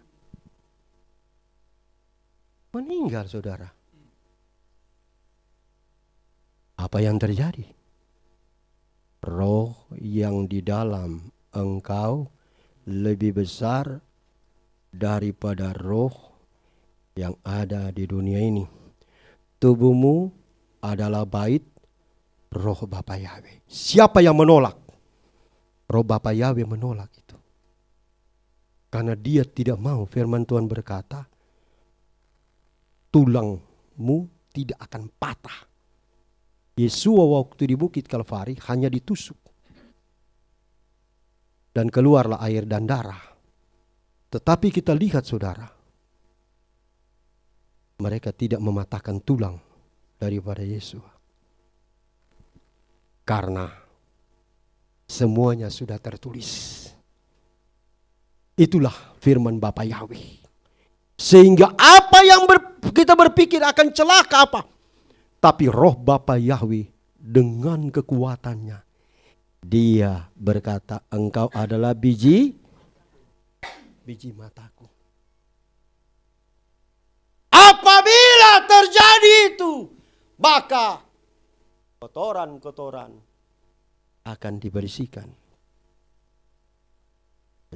meninggal saudara? Apa yang terjadi? Roh yang di dalam engkau lebih besar daripada roh yang ada di dunia ini. Tubuhmu adalah bait roh Bapa Yahwe. Siapa yang menolak? Roh Bapa Yahwe menolak itu. Karena dia tidak mau, firman Tuhan berkata, tulangmu tidak akan patah. Yesua waktu di Bukit Kalvari hanya ditusuk. Dan keluarlah air dan darah. Tetapi kita lihat saudara, mereka tidak mematahkan tulang daripada Yesua. Karena semuanya sudah tertulis. Itulah firman Bapa Yahwe. Sehingga apa yang kita berpikir akan celaka apa? Tapi roh Bapa Yahwe dengan kekuatannya, dia berkata, engkau adalah biji mataku. Apabila terjadi itu, maka kotoran-kotoran akan dibersihkan.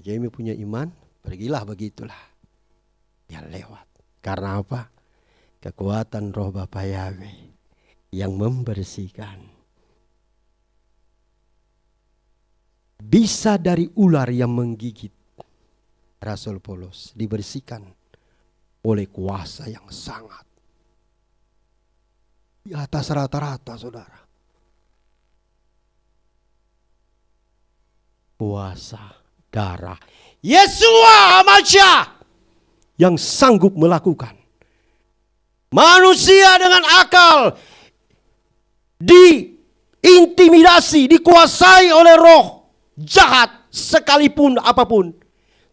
Jamie punya iman, pergilah begitulah. Ya lewat. Karena apa? Kekuatan roh Bapa Yahwe yang membersihkan. Bisa dari ular yang menggigit Rasul Paulus dibersihkan oleh kuasa yang sangat di atas rata-rata saudara. Kuasa darah Yesua Amasya yang sanggup melakukan. Manusia dengan akal diintimidasi, dikuasai oleh roh jahat sekalipun apapun.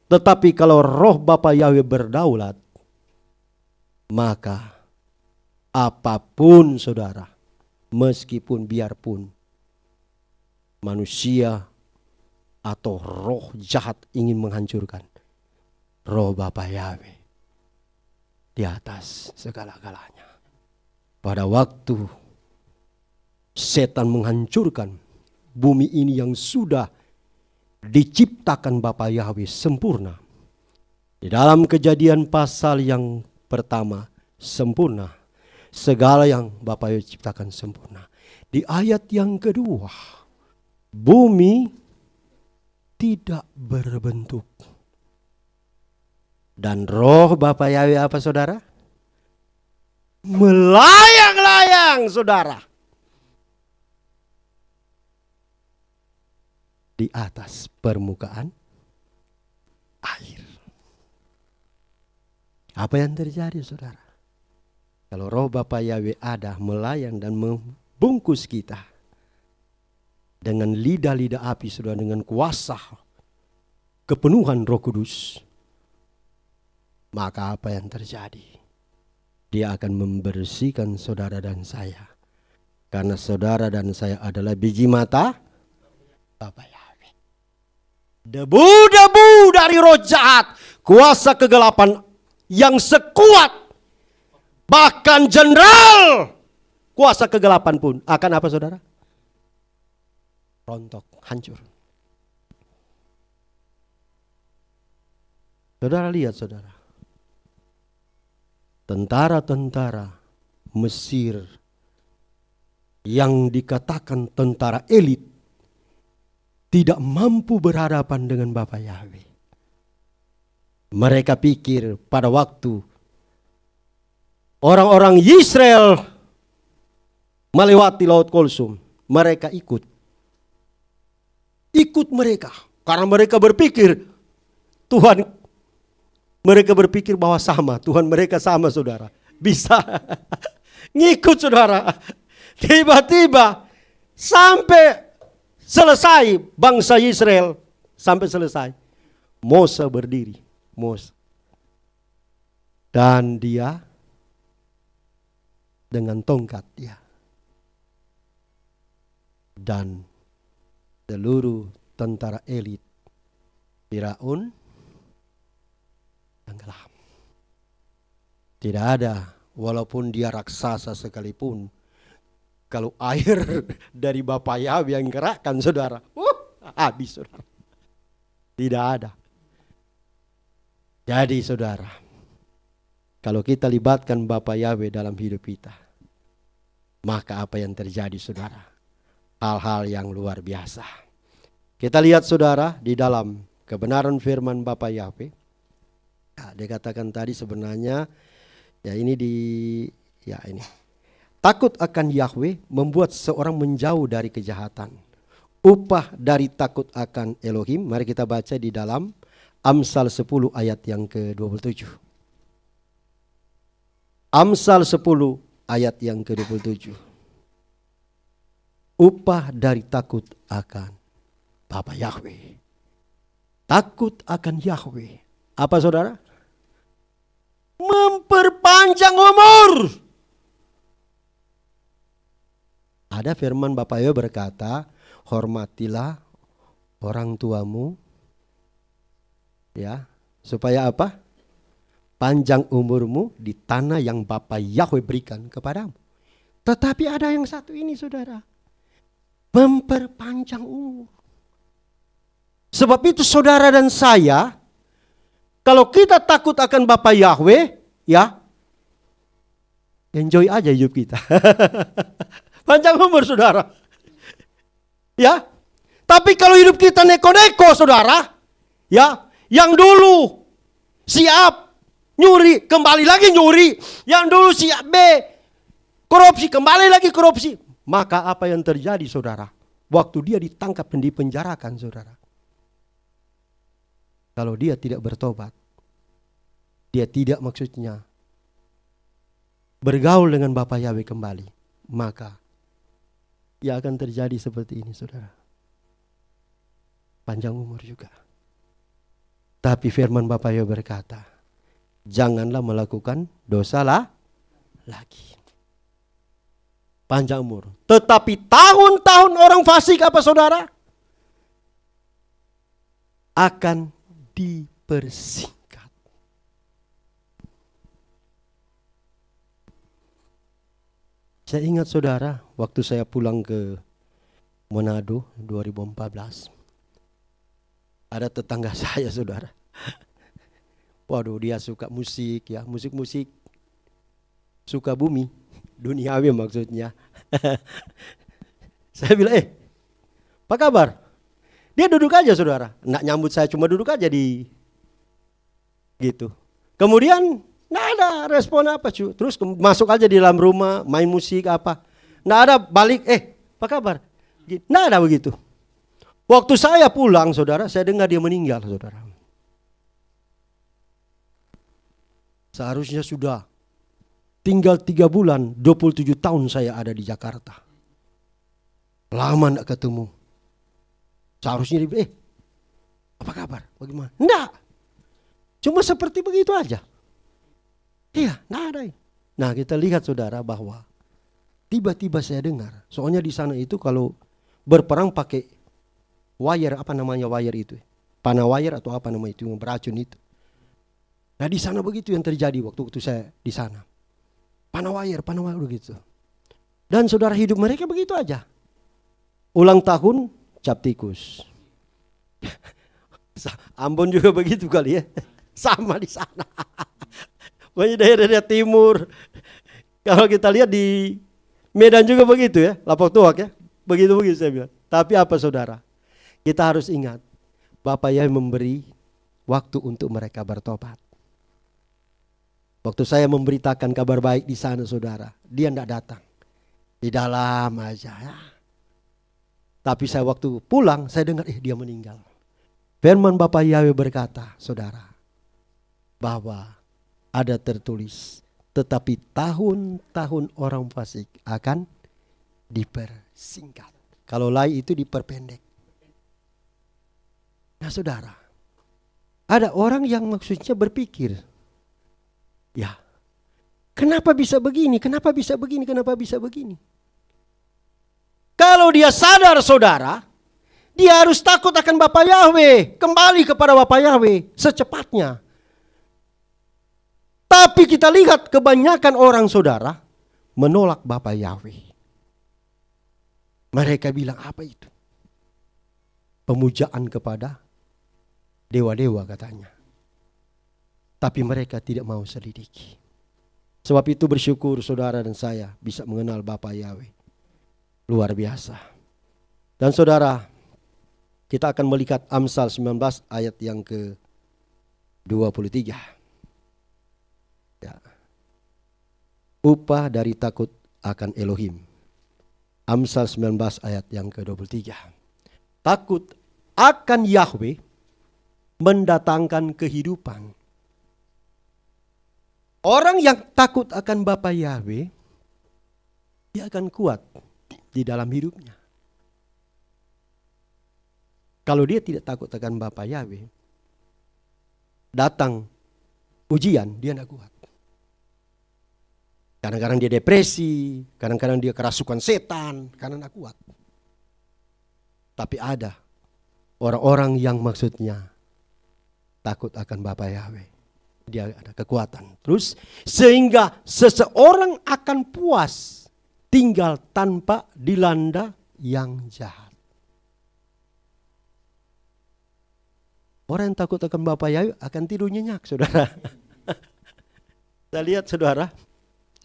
Tetapi kalau roh Bapa Yahwe berdaulat, maka apapun saudara, meskipun biarpun manusia atau roh jahat ingin menghancurkan, roh Bapa Yahwe di atas segala-galanya. Pada waktu setan menghancurkan bumi ini yang sudah diciptakan Bapa Yahwe sempurna. Di dalam Kejadian pasal yang pertama sempurna. Segala yang Bapa Yahwe ciptakan sempurna. Di ayat yang kedua, bumi tidak berbentuk. Dan roh Bapa Yahwe apa saudara? Melayang-layang saudara. Di atas permukaan air. Apa yang terjadi saudara? Kalau roh Bapa Yahwe ada melayang dan membungkus kita dengan lidah-lidah api saudara, dengan kuasa kepenuhan Roh Kudus, maka apa yang terjadi? Dia akan membersihkan saudara dan saya. Karena saudara dan saya adalah biji mata Bapa Yahwe. Debu-debu dari roh jahat, kuasa kegelapan yang sekuat, bahkan jenderal kuasa kegelapan pun akan apa saudara? Rontok, hancur. Saudara lihat saudara. Tentara-tentara Mesir yang dikatakan tentara elit tidak mampu berhadapan dengan Bapa Yahweh. Mereka pikir pada waktu orang-orang Israel melewati Laut Kulsum, mereka ikut mereka. Karena mereka berpikir Tuhan, mereka berpikir bahwa sama, Tuhan mereka sama saudara. Bisa ngikut saudara. Tiba-tiba sampai selesai bangsa Israel, sampai selesai. Mose berdiri, Mose. Dan dia dengan tongkat dia. Dan seluruh tentara elit Firaun tenggelam. Tidak ada, walaupun dia raksasa sekalipun, kalau air dari Bapa Yahweh yang gerakkan saudara, habis saudara. Tidak ada. Jadi saudara, kalau kita libatkan Bapa Yahweh dalam hidup kita, maka apa yang terjadi saudara? Hal-hal yang luar biasa. Kita lihat saudara di dalam kebenaran firman Bapa Yahweh. Nah, dikatakan tadi sebenarnya ya ini takut akan Yahweh membuat seorang menjauh dari kejahatan. Upah dari takut akan Elohim. Mari kita baca di dalam Amsal 10 ayat yang ke-27. Amsal 10 ayat yang ke-27. Upah dari takut akan Bapa Yahweh. Takut akan Yahweh. Apa saudara? Memperpanjang umur. Ada firman Bapa Yahweh berkata, hormatilah orang tuamu. Ya, supaya apa? Panjang umurmu di tanah yang Bapa Yahweh berikan kepadamu. Tetapi ada yang satu ini saudara. Memperpanjang umur. Sebab itu saudara dan saya, kalau kita takut akan Bapa Yahweh, ya, enjoy aja hidup kita. Panjang umur saudara. Ya. Tapi kalau hidup kita neko-neko saudara, ya, yang dulu siap nyuri, kembali lagi nyuri. Yang dulu siap korupsi, kembali lagi korupsi. Maka apa yang terjadi saudara? Waktu dia ditangkap dan dipenjarakan saudara. Kalau dia tidak bertobat, dia tidak maksudnya bergaul dengan Bapa Yahweh kembali, maka ya akan terjadi seperti ini saudara. Panjang umur juga. Tapi firman Bapa Yahweh berkata, janganlah melakukan dosa lagi. Panjang umur. Tetapi tahun-tahun orang fasik apa saudara? Akan dipersingkat. Saya ingat saudara, waktu saya pulang ke Manado 2014, ada tetangga saya saudara. Waduh, dia suka musik ya, musik-musik suka bumi, duniawi maksudnya. Saya bilang, apa kabar? Dia duduk aja saudara, nggak nyambut saya, cuma duduk aja di gitu. Kemudian nggak ada respon apa cuy. Terus masuk aja di dalam rumah, main musik apa. Nggak ada balik, apa kabar? Nggak ada begitu. Waktu saya pulang saudara, saya dengar dia meninggal saudara. Seharusnya sudah tinggal 3 bulan, 27 tahun saya ada di Jakarta. Lama nggak ketemu. Seharusnya dia apa kabar? Bagaimana? Enggak. Cuma seperti begitu aja. Iya, enggak ada. Nah, kita lihat saudara bahwa tiba-tiba saya dengar, soalnya di sana itu kalau berperang pakai wire, apa namanya wire itu? Panah wire atau apa namanya itu yang beracun itu. Nah, di sana begitu yang terjadi waktu saya di sana. Panah wire begitu. Dan saudara, hidup mereka begitu aja. Ulang tahun cap tikus. Ambon juga begitu kali ya. sama di sana. Pokoknya daerah timur. Kalau kita lihat di Medan juga begitu ya, Lapak Tuak ya. Begitu-begitu saya bilang. Tapi apa saudara? Kita harus ingat, Bapak Yahweh memberi waktu untuk mereka bertobat. Waktu saya memberitakan kabar baik di sana saudara, dia tidak datang. Di dalam aja ya. Tapi saya waktu pulang, saya dengar dia meninggal. Firman Bapak Yahweh berkata, saudara, bahwa ada tertulis, tetapi tahun-tahun orang fasik akan dipersingkat. Kalau lain itu diperpendek. Nah saudara, ada orang yang maksudnya berpikir, ya kenapa bisa begini, kenapa bisa begini, kenapa bisa begini. Kalau dia sadar saudara, dia harus takut akan Bapak Yahweh, kembali kepada Bapak Yahweh secepatnya. Tapi kita lihat kebanyakan orang saudara menolak Bapak Yahweh. Mereka bilang apa itu? Pemujaan kepada dewa-dewa katanya. Tapi mereka tidak mau selidiki. Sebab itu bersyukur saudara dan saya bisa mengenal Bapak Yahweh. Luar biasa. Dan saudara, kita akan melihat Amsal 19 ayat yang ke-23. Ya. Upah dari takut akan Elohim. Amsal 19 ayat yang ke-23. Takut akan Yahweh mendatangkan kehidupan. Orang yang takut akan Bapa Yahweh, dia akan kuat di dalam hidupnya. Kalau dia tidak takut akan Bapa Yahweh, datang ujian, dia tidak kuat. Kadang-kadang dia depresi, kadang-kadang dia kerasukan setan, karena tidak kuat. Tapi ada orang-orang yang maksudnya takut akan Bapa Yahweh. Dia ada kekuatan. Terus sehingga seseorang akan puas tinggal tanpa dilanda yang jahat. Orang yang takut akan Bapa Yahweh akan tidur nyenyak, saudara. Kita lihat saudara,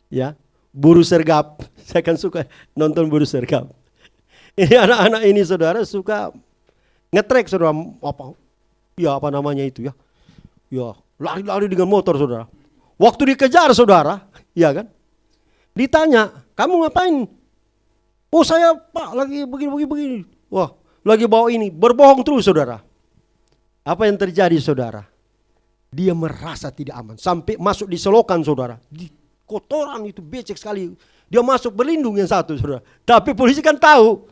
ya, buru sergap. Saya kan suka nonton buru sergap. Ini anak-anak ini saudara suka ngetrek saudara, apa namanya itu ya. Ya, lari-lari dengan motor saudara. Waktu dikejar saudara, ya kan? Ditanya, kamu ngapain? Oh saya pak lagi begini. Wah, lagi bawa ini. Berbohong terus saudara. Apa yang terjadi saudara? Dia merasa tidak aman. Sampai masuk di selokan saudara. Di kotoran itu becek sekali. Dia masuk berlindung yang satu saudara. Tapi polisi kan tahu.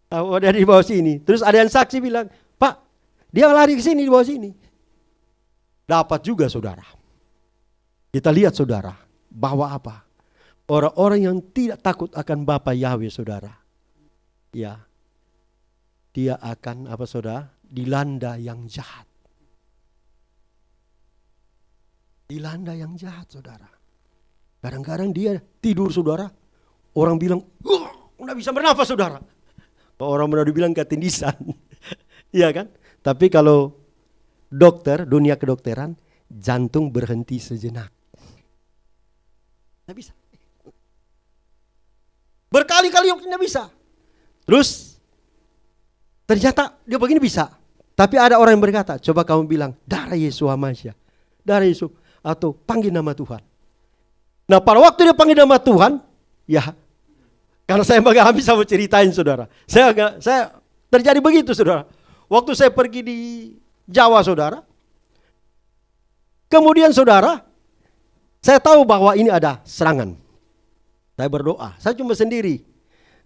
Tahu ada di bawah sini. Terus ada yang saksi bilang, Pak dia lari ke sini di bawah sini. Dapat juga saudara. Kita lihat saudara. Bahwa apa? Orang-orang yang tidak takut akan Bapa Yahweh saudara. Ya. Dia akan apa saudara? Dilanda yang jahat. Dilanda yang jahat saudara. Kadang-kadang dia tidur saudara. Orang bilang, nggak bisa bernafas saudara. Orang benar dibilang ketindisan. Iya kan? Tapi kalau dokter, dunia kedokteran, jantung berhenti sejenak. Nggak bisa. Berkali-kali nggak bisa. Terus ternyata dia begini bisa. Tapi ada orang yang berkata, coba kamu bilang, darah Yesus Hamasya. Darah Yesus. Atau panggil nama Tuhan. Nah pada waktu dia panggil nama Tuhan, ya. Karena saya nggak bisa mau ceritain saudara. Saya terjadi begitu saudara. Waktu saya pergi di Jawa saudara. Kemudian saudara, saya tahu bahwa ini ada serangan. Saya berdoa. Saya cuma sendiri.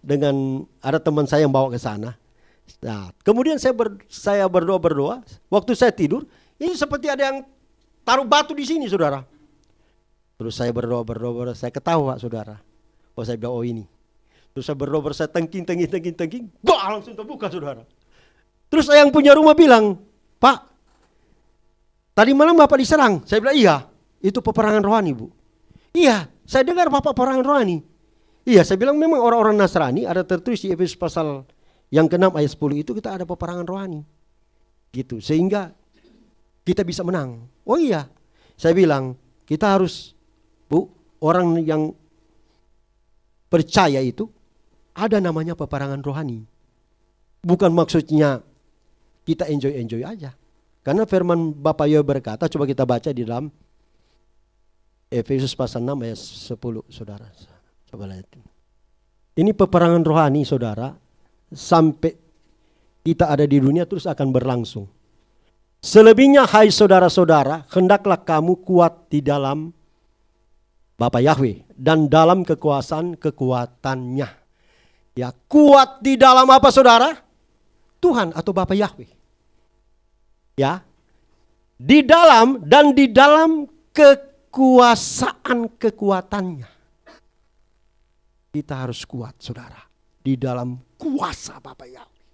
Dengan ada teman saya yang bawa ke sana. Nah, kemudian saya berdoa. Waktu saya tidur, ini seperti ada yang taruh batu di sini, saudara. Terus saya berdoa, saya ketawa, saudara. Oh, saya bilang, oh ini. Terus saya berdoa, saya tengking. Langsung terbuka, saudara. Terus yang punya rumah bilang, Pak, tadi malam Bapak diserang. Saya bilang, iya, itu peperangan rohani, Bu. Iya, saya dengar Bapak peperangan rohani. Iya, saya bilang memang orang-orang Nasrani ada tertulis di Efesus pasal yang ke-6 ayat 10 itu kita ada peperangan rohani. Gitu. Sehingga kita bisa menang. Oh iya, saya bilang kita harus, Bu, orang yang percaya itu ada namanya peperangan rohani. Bukan maksudnya kita enjoy-enjoy aja. Karena firman Bapak Yahweh berkata, coba kita baca di dalam Efesus pasal 6 ayat 10, saudara. Coba lihat. Ini peperangan rohani, saudara, sampai kita ada di dunia terus akan berlangsung. Selebihnya, hai saudara-saudara, hendaklah kamu kuat di dalam Bapa Yahweh dan dalam kekuatannya. Ya, kuat di dalam apa, saudara? Tuhan atau Bapa Yahweh. Ya, di dalam dan di dalam kekuasaan-kekuatannya. Kita harus kuat, saudara, di dalam kuasa Bapa Yahweh.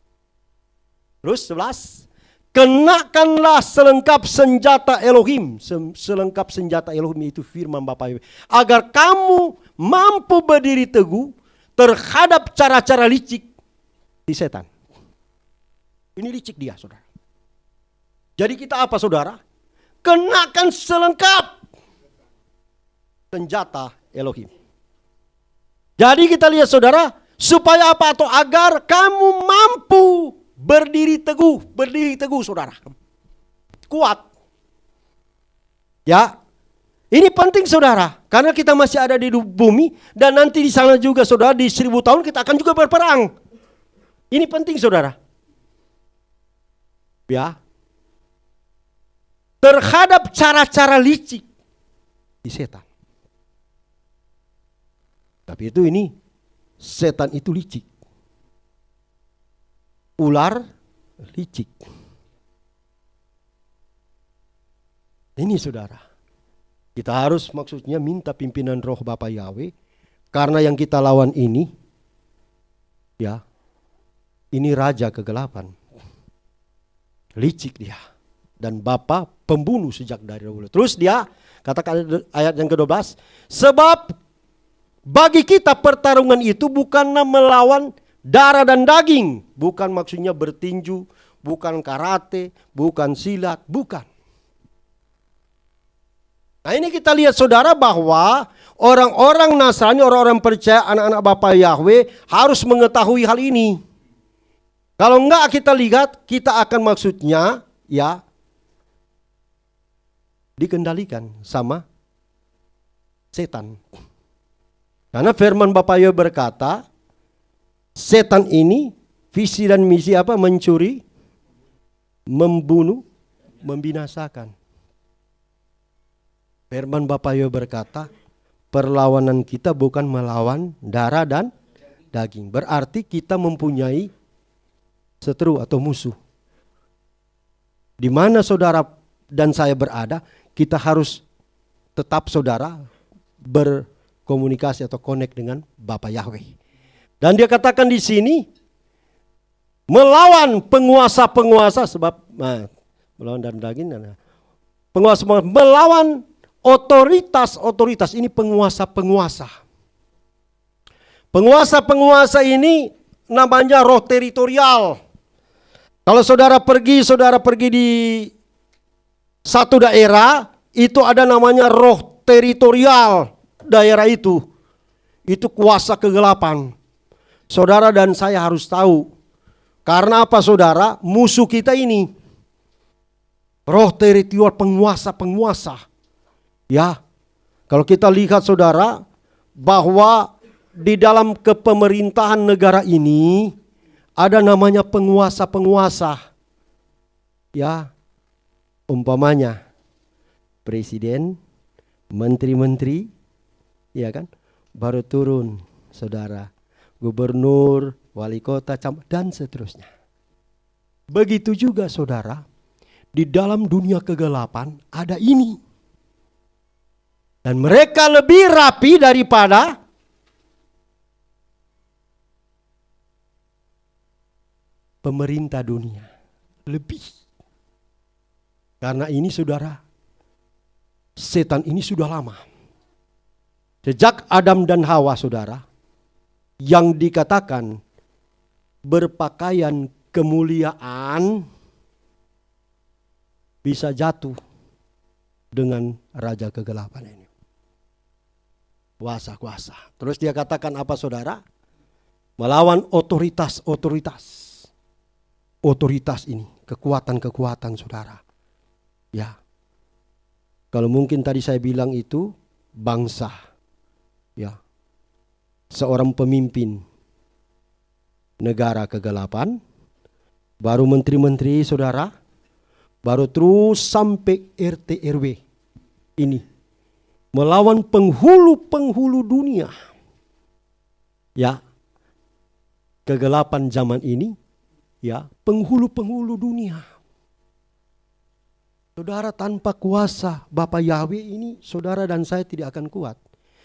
Terus 11, kenakanlah selengkap senjata Elohim. Selengkap senjata Elohim itu firman Bapa Yahweh. Agar kamu mampu berdiri teguh terhadap cara-cara licik di setan. Ini licik dia, saudara. Jadi kita apa, saudara? Kenakan selengkap senjata Elohim. Jadi kita lihat, saudara, supaya apa? Atau agar kamu mampu berdiri teguh, saudara. Kuat. Ya. Ini penting, saudara, karena kita masih ada di bumi dan nanti di sana juga, saudara, di 1000 tahun kita akan juga berperang. Ini penting, saudara. Ya. Terhadap cara-cara licik di setan. Tapi itu ini, setan itu licik. Ular licik. Ini, saudara. Kita harus maksudnya minta pimpinan roh Bapa Yahweh. Karena yang kita lawan ini, ya, ini raja kegelapan. Licik dia. Dan Bapa pembunuh sejak dari dahulu. Terus dia katakan ayat yang ke-12. Sebab bagi kita pertarungan itu bukanlah melawan darah dan daging. Bukan maksudnya bertinju, bukan karate, bukan silat, bukan. Nah ini kita lihat, saudara, bahwa orang-orang Nasrani, orang-orang percaya, anak-anak Bapa Yahweh harus mengetahui hal ini. Kalau enggak kita lihat, kita akan maksudnya ya dikendalikan sama setan. Karena firman Bapa Yahweh berkata, setan ini visi dan misi apa? Mencuri, membunuh, membinasakan. Firman Bapa Yahweh berkata, perlawanan kita bukan melawan darah dan daging. Berarti kita mempunyai seteru atau musuh. Di mana saudara dan saya berada, kita harus tetap, saudara, berkomunikasi atau connect dengan Bapa Yahweh. Dan dia katakan di sini, melawan penguasa-penguasa, sebab melawan darah daging, penguasa, melawan otoritas-otoritas, ini penguasa-penguasa. Penguasa-penguasa ini namanya roh teritorial. Kalau saudara pergi di satu daerah, itu ada namanya roh teritorial daerah itu. Itu kuasa kegelapan. Saudara dan saya harus tahu. Karena apa, saudara? Musuh kita ini roh teritorial, penguasa-penguasa. Ya, kalau kita lihat, saudara, bahwa di dalam kepemerintahan negara ini ada namanya penguasa-penguasa. Ya, umpamanya presiden, menteri-menteri, ya kan, baru turun, saudara, gubernur, wali kota, dan seterusnya. Begitu juga, saudara, di dalam dunia kegelapan ada ini. Dan mereka lebih rapi daripada pemerintah dunia. Lebih. Karena ini, saudara, setan ini sudah lama. Sejak Adam dan Hawa, saudara, yang dikatakan berpakaian kemuliaan, bisa jatuh dengan raja kegelapan ini. Kuasa-kuasa. Terus dia katakan apa saudara? Melawan otoritas-otoritas. Otoritas ini, kekuatan-kekuatan saudara. Ya. Kalau mungkin tadi saya bilang itu bangsa. Ya. Seorang pemimpin negara kegelapan, baru menteri-menteri saudara, baru terus sampai RT RW ini melawan penghulu-penghulu dunia. Ya, kegelapan zaman ini, ya, penghulu-penghulu dunia. Saudara, tanpa kuasa Bapa Yahweh ini, saudara dan saya tidak akan kuat.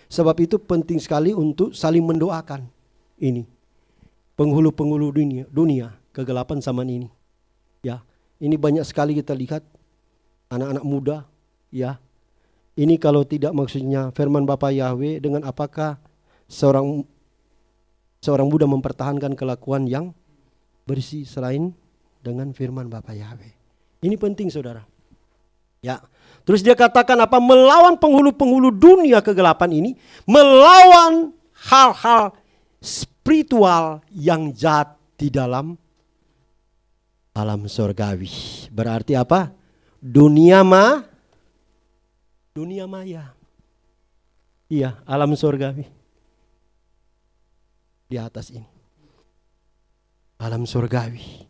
Sebab itu penting sekali untuk saling mendoakan ini. Penghulu-penghulu dunia, kegelapan zaman ini. Ya, ini banyak sekali kita lihat anak-anak muda, ya. Ini kalau tidak maksudnya firman Bapa Yahweh, dengan apakah seorang muda mempertahankan kelakuan yang bersih selain dengan firman Bapa Yahweh. Ini penting saudara. Ya. Terus dia katakan apa? Melawan penghulu-penghulu dunia kegelapan ini, melawan hal-hal spiritual yang jahat di dalam alam surgawi. Berarti apa? Dunia maya. Iya, alam surgawi. Di atas ini. Alam surgawi.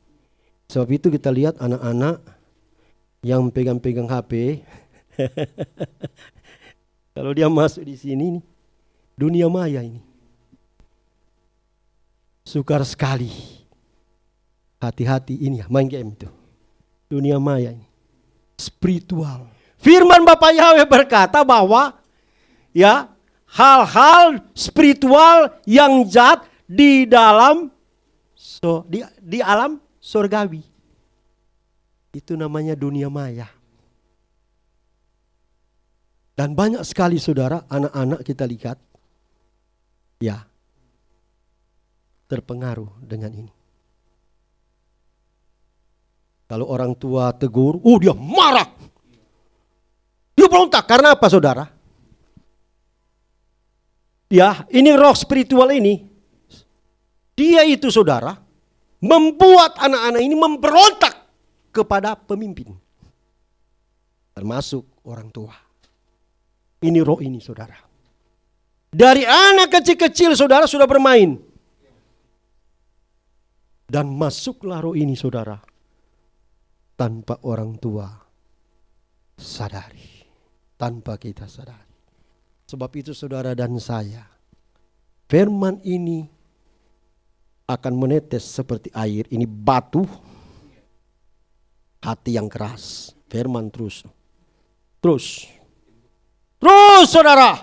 Sebab itu kita lihat anak-anak yang pegang-pegang HP. Kalau dia masuk di sini nih, dunia maya ini. Sukar sekali. Hati-hati ini ya, main game itu. Dunia maya ini. Spiritual. Firman Bapa Yahweh berkata bahwa ya, hal-hal spiritual yang jahat di dalam di alam surgawi. Itu namanya dunia maya. Dan banyak sekali saudara, anak-anak kita lihat ya, terpengaruh dengan ini. Kalau orang tua tegur, dia marah. Dia berontak. Karena apa saudara? Ya, ini roh spiritual ini. Dia itu saudara, membuat anak-anak ini memberontak kepada pemimpin. Termasuk orang tua. Ini roh ini saudara. Dari anak kecil-kecil saudara sudah bermain. Dan masuklah roh ini saudara. Tanpa orang tua sadari. Tanpa kita sadari. Sebab itu saudara dan saya, firman ini akan menetes seperti air. Ini batu, hati yang keras. Firman terus saudara.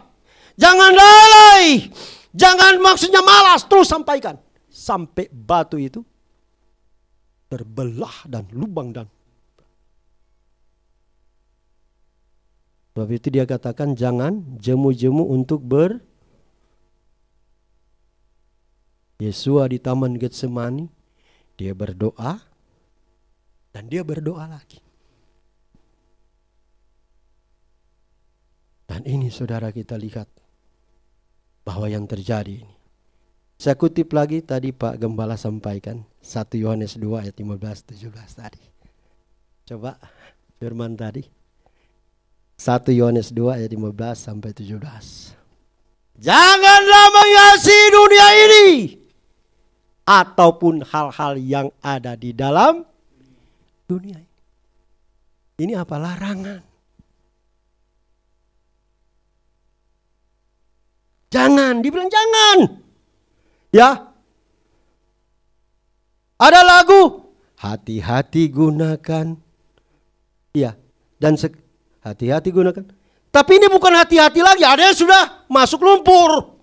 Jangan lalai. Jangan maksudnya malas. Terus sampaikan. Sampai batu itu terbelah dan lubang dan. Sebab itu dia katakan jangan jemu-jemu untuk Yesua di Taman Getsemani, dia berdoa dan dia berdoa lagi. Dan ini saudara kita lihat bahwa yang terjadi ini. Saya kutip lagi tadi Pak Gembala sampaikan 1 Yohanes 2 ayat 15-17 tadi. Coba firman tadi. 1 Yohanes 2 ayat 15-17. Janganlah mengasihi dunia ini ataupun hal-hal yang ada di dalam dunia ini. Ini apa? Larangan. Jangan, dibilang jangan. Ya. Ada lagu, hati-hati gunakan. Ya, dan hati-hati gunakan. Tapi ini bukan hati-hati lagi. Ada yang sudah masuk lumpur.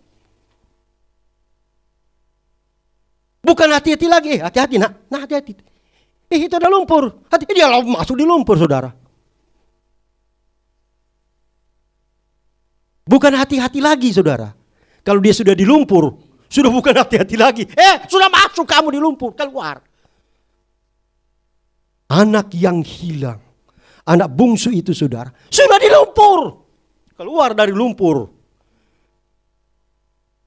Bukan hati-hati lagi. Hati-hati nak. Nah hati-hati. Itu ada lumpur. Hati-hati dia masuk di lumpur saudara. Bukan hati-hati lagi saudara. Kalau dia sudah di lumpur. Sudah bukan hati-hati lagi. Sudah masuk kamu di lumpur. Keluar. Anak yang hilang. anak bungsu itu saudara, sudah di lumpur. Keluar dari lumpur.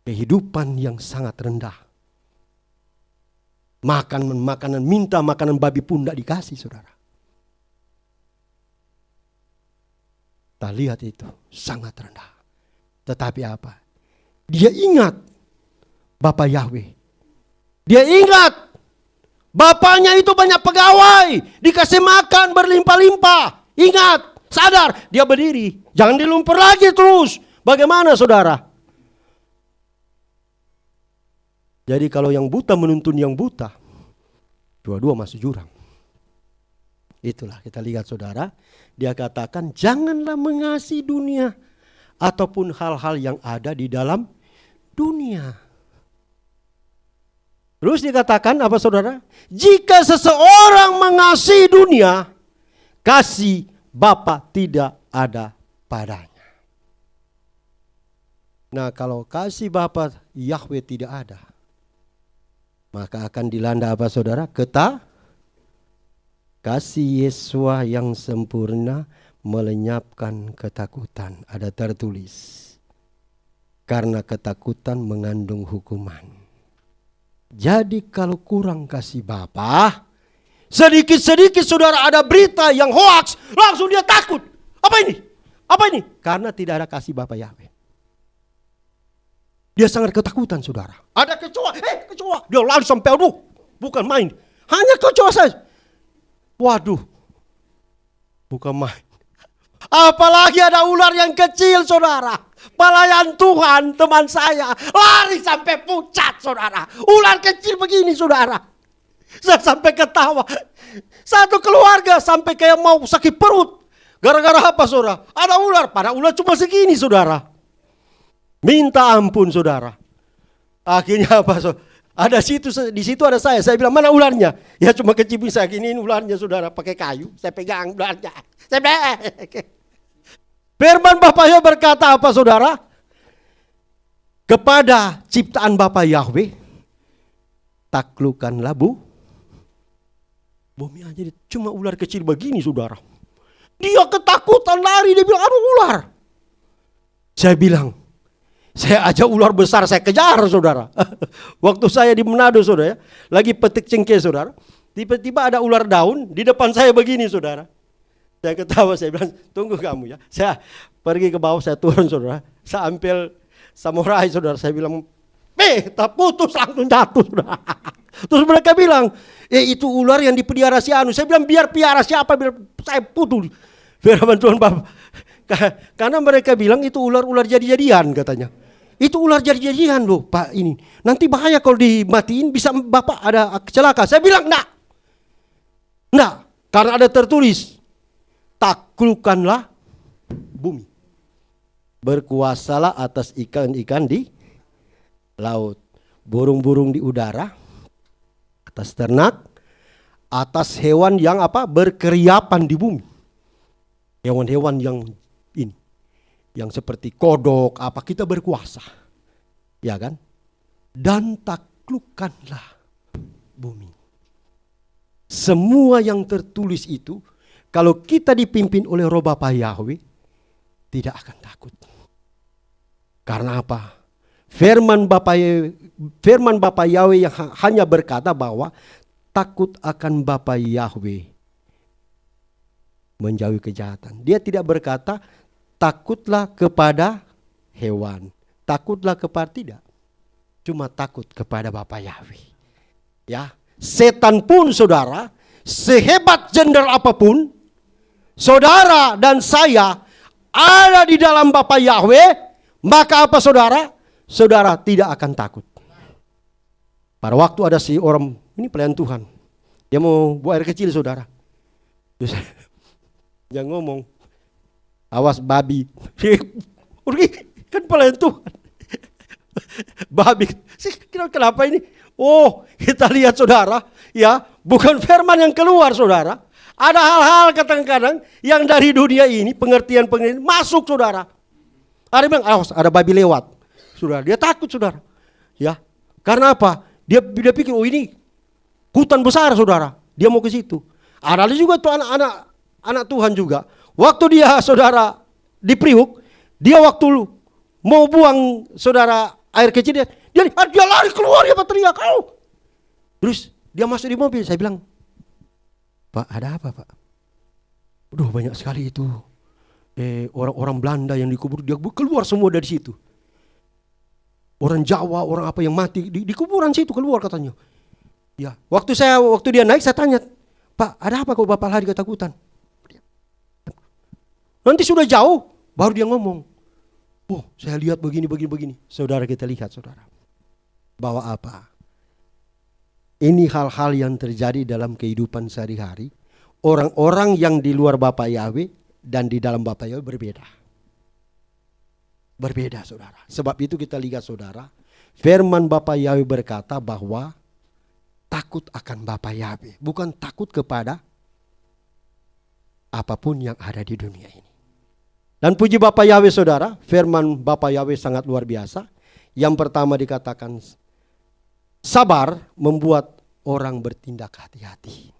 Kehidupan yang sangat rendah. Makan makanan, minta makanan babi pun tidak dikasih saudara. Kita lihat itu sangat rendah. Tetapi apa? Dia ingat Bapak Yahweh. Dia ingat bapaknya itu banyak pegawai, dikasih makan berlimpah-limpah. Ingat, sadar, dia berdiri. Jangan di lumpur lagi terus. Bagaimana saudara? Jadi kalau yang buta menuntun yang buta, dua-dua masuk jurang. Itulah kita lihat saudara. Dia katakan janganlah mengasihi dunia ataupun hal-hal yang ada di dalam dunia. Terus dikatakan apa saudara? Jika seseorang mengasihi dunia, kasih Bapa tidak ada padanya. Nah kalau kasih Bapa Yahweh tidak ada, maka akan dilanda apa saudara? Kasih Yesua yang sempurna melenyapkan ketakutan. Ada tertulis. Karena ketakutan mengandung hukuman. Jadi kalau kurang kasih Bapa, sedikit-sedikit saudara ada berita yang hoax, langsung dia takut. Apa ini? Apa ini? Karena tidak ada kasih Bapa Yahweh. Dia sangat ketakutan saudara. Ada kecoa, kecoa. Dia langsung sampai, aduh, bukan main. Hanya kecoa saja. Waduh, bukan main. Apalagi ada ular yang kecil saudara. Pelayan Tuhan teman saya lari sampai pucat saudara. Ular kecil begini saudara. Saya sampai ketawa. Satu keluarga sampai kayak mau sakit perut. Gara-gara apa saudara? Ada ular, pada ular cuma segini saudara. Minta ampun saudara. Akhirnya apa saudara? Ada di situ ada saya. Saya bilang mana ularnya? Ya cuma kecil bisa giniin ularnya saudara. Pakai kayu. Saya pegang ularnya. Firman Bapak Yahweh berkata apa saudara? Kepada ciptaan Bapak Yahweh, taklukkanlah bumi aja. Cuma ular kecil begini saudara. Dia ketakutan lari. Dia bilang aduh ular. Saya bilang, saya ajak ular besar saya kejar saudara. Waktu saya di Manado saudara, lagi petik cengkeh saudara. Tiba-tiba ada ular daun di depan saya begini saudara. Saya ketawa, saya bilang, tunggu kamu ya. Saya pergi ke bawah, saya turun saudara. Saya ambil samurai saudara. Saya bilang, tak putus langsung jatuh saudara. Terus mereka bilang, itu ular yang dipelihara si Anu. Saya bilang, biar piara siapa, biar saya putus. Firman Tuhan Bapak. Karena mereka bilang itu ular-ular jadi-jadian katanya. Itu ular jadi-jadian loh Pak ini. Nanti bahaya kalau dimatiin bisa Bapak ada kecelakaan. Saya bilang, enggak. Karena ada tertulis. Taklukkanlah bumi. Berkuasalah atas ikan-ikan di laut. Burung-burung di udara. Atas ternak. Atas hewan yang berkeriapan di bumi. Hewan-hewan yang ini. Yang seperti kodok kita berkuasa. Ya kan? Dan taklukkanlah bumi. Semua yang tertulis itu, kalau kita dipimpin oleh Roh Bapa Yahweh, tidak akan takut. Karena apa? Firman Bapa Yahweh yang hanya berkata bahwa takut akan Bapa Yahweh menjauhi kejahatan. Dia tidak berkata takutlah kepada hewan, takutlah kepada tidak. Cuma takut kepada Bapa Yahweh. Ya, setan pun saudara, sehebat jenderal apapun, saudara dan saya ada di dalam Bapa Yahweh, maka apa saudara? Saudara tidak akan takut. Pada waktu ada si orang, ini pelayan Tuhan, dia mau buang air kecil saudara. Terus dia ngomong, awas babi. Kan pelayan Tuhan. Babi. Kenapa ini? Oh, kita lihat saudara, ya, bukan firman yang keluar saudara. Ada hal-hal kadang-kadang yang dari dunia ini, pengertian masuk saudara. Ada bilang, awas ada babi lewat. Saudara, dia takut saudara. Ya. Karena apa? Dia pikir, oh ini hutan besar saudara. Dia mau ke situ. Ada juga tuh anak-anak anak Tuhan juga. Waktu dia saudara di Priuk, dia waktu mau buang saudara air kecil, dia lari keluar, dia teriak, "Au!" Terus dia masuk di mobil, saya bilang, "Pak, ada apa, Pak?" "Udah banyak sekali itu orang-orang Belanda yang dikubur, dia keluar semua dari situ. Orang Jawa, orang apa yang mati di kuburan situ keluar," katanya. Ya, waktu dia naik saya tanya, "Pak, ada apa kok Bapak lari ketakutan?" Nanti sudah jauh baru dia ngomong, "Oh, saya lihat begini. Saudara, kita lihat saudara, bahwa apa? Ini hal-hal yang terjadi dalam kehidupan sehari-hari. Orang-orang yang di luar Bapa Yahweh dan di dalam Bapa Yahweh berbeda. Berbeda saudara. Sebab itu kita lihat saudara, firman Bapa Yahweh berkata bahwa takut akan Bapa Yahweh, bukan takut kepada apapun yang ada di dunia ini. Dan puji Bapa Yahweh saudara, firman Bapa Yahweh sangat luar biasa. Yang pertama dikatakan, sabar membuat orang bertindak hati-hati.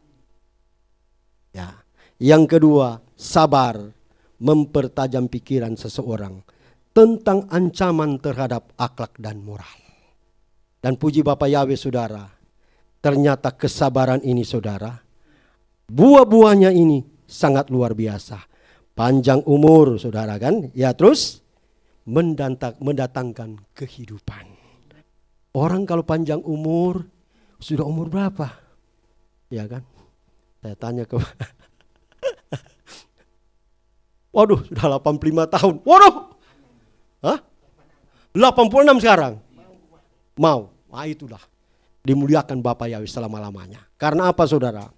Ya. Yang kedua, sabar mempertajam pikiran seseorang tentang ancaman terhadap akhlak dan moral. Dan puji Bapa Yahweh saudara, ternyata kesabaran ini saudara, buah-buahnya ini sangat luar biasa. Panjang umur saudara kan, ya, terus mendatangkan kehidupan. Orang kalau panjang umur, sudah umur berapa? Ya kan? Saya tanya ke waduh, sudah 85 tahun. Waduh. Hah? 86 sekarang. Mau. Nah, itulah. Dimuliakan Bapa Yahweh selama-lamanya. Karena apa saudara?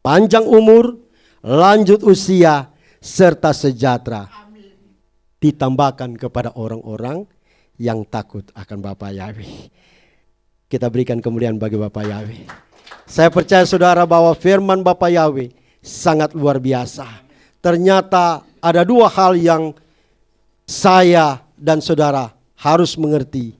Panjang umur, lanjut usia, serta sejahtera ditambahkan kepada orang-orang yang takut akan Bapa Yahweh. Kita berikan kemuliaan bagi Bapa Yahweh. Saya percaya saudara bahwa firman Bapa Yahweh sangat luar biasa. Ternyata ada dua hal yang saya dan saudara harus mengerti.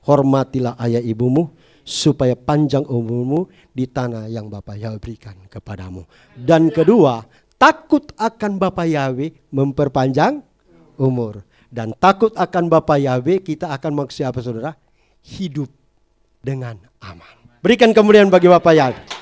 Hormatilah ayah ibumu supaya panjang umurmu di tanah yang Bapa Yahweh berikan kepadamu. Dan kedua, takut akan Bapa Yahweh memperpanjang umur. Dan takut akan Bapa Yahweh kita akan maksud apa saudara? Hidup dengan aman. Berikan kemuliaan bagi Bapa Yahweh.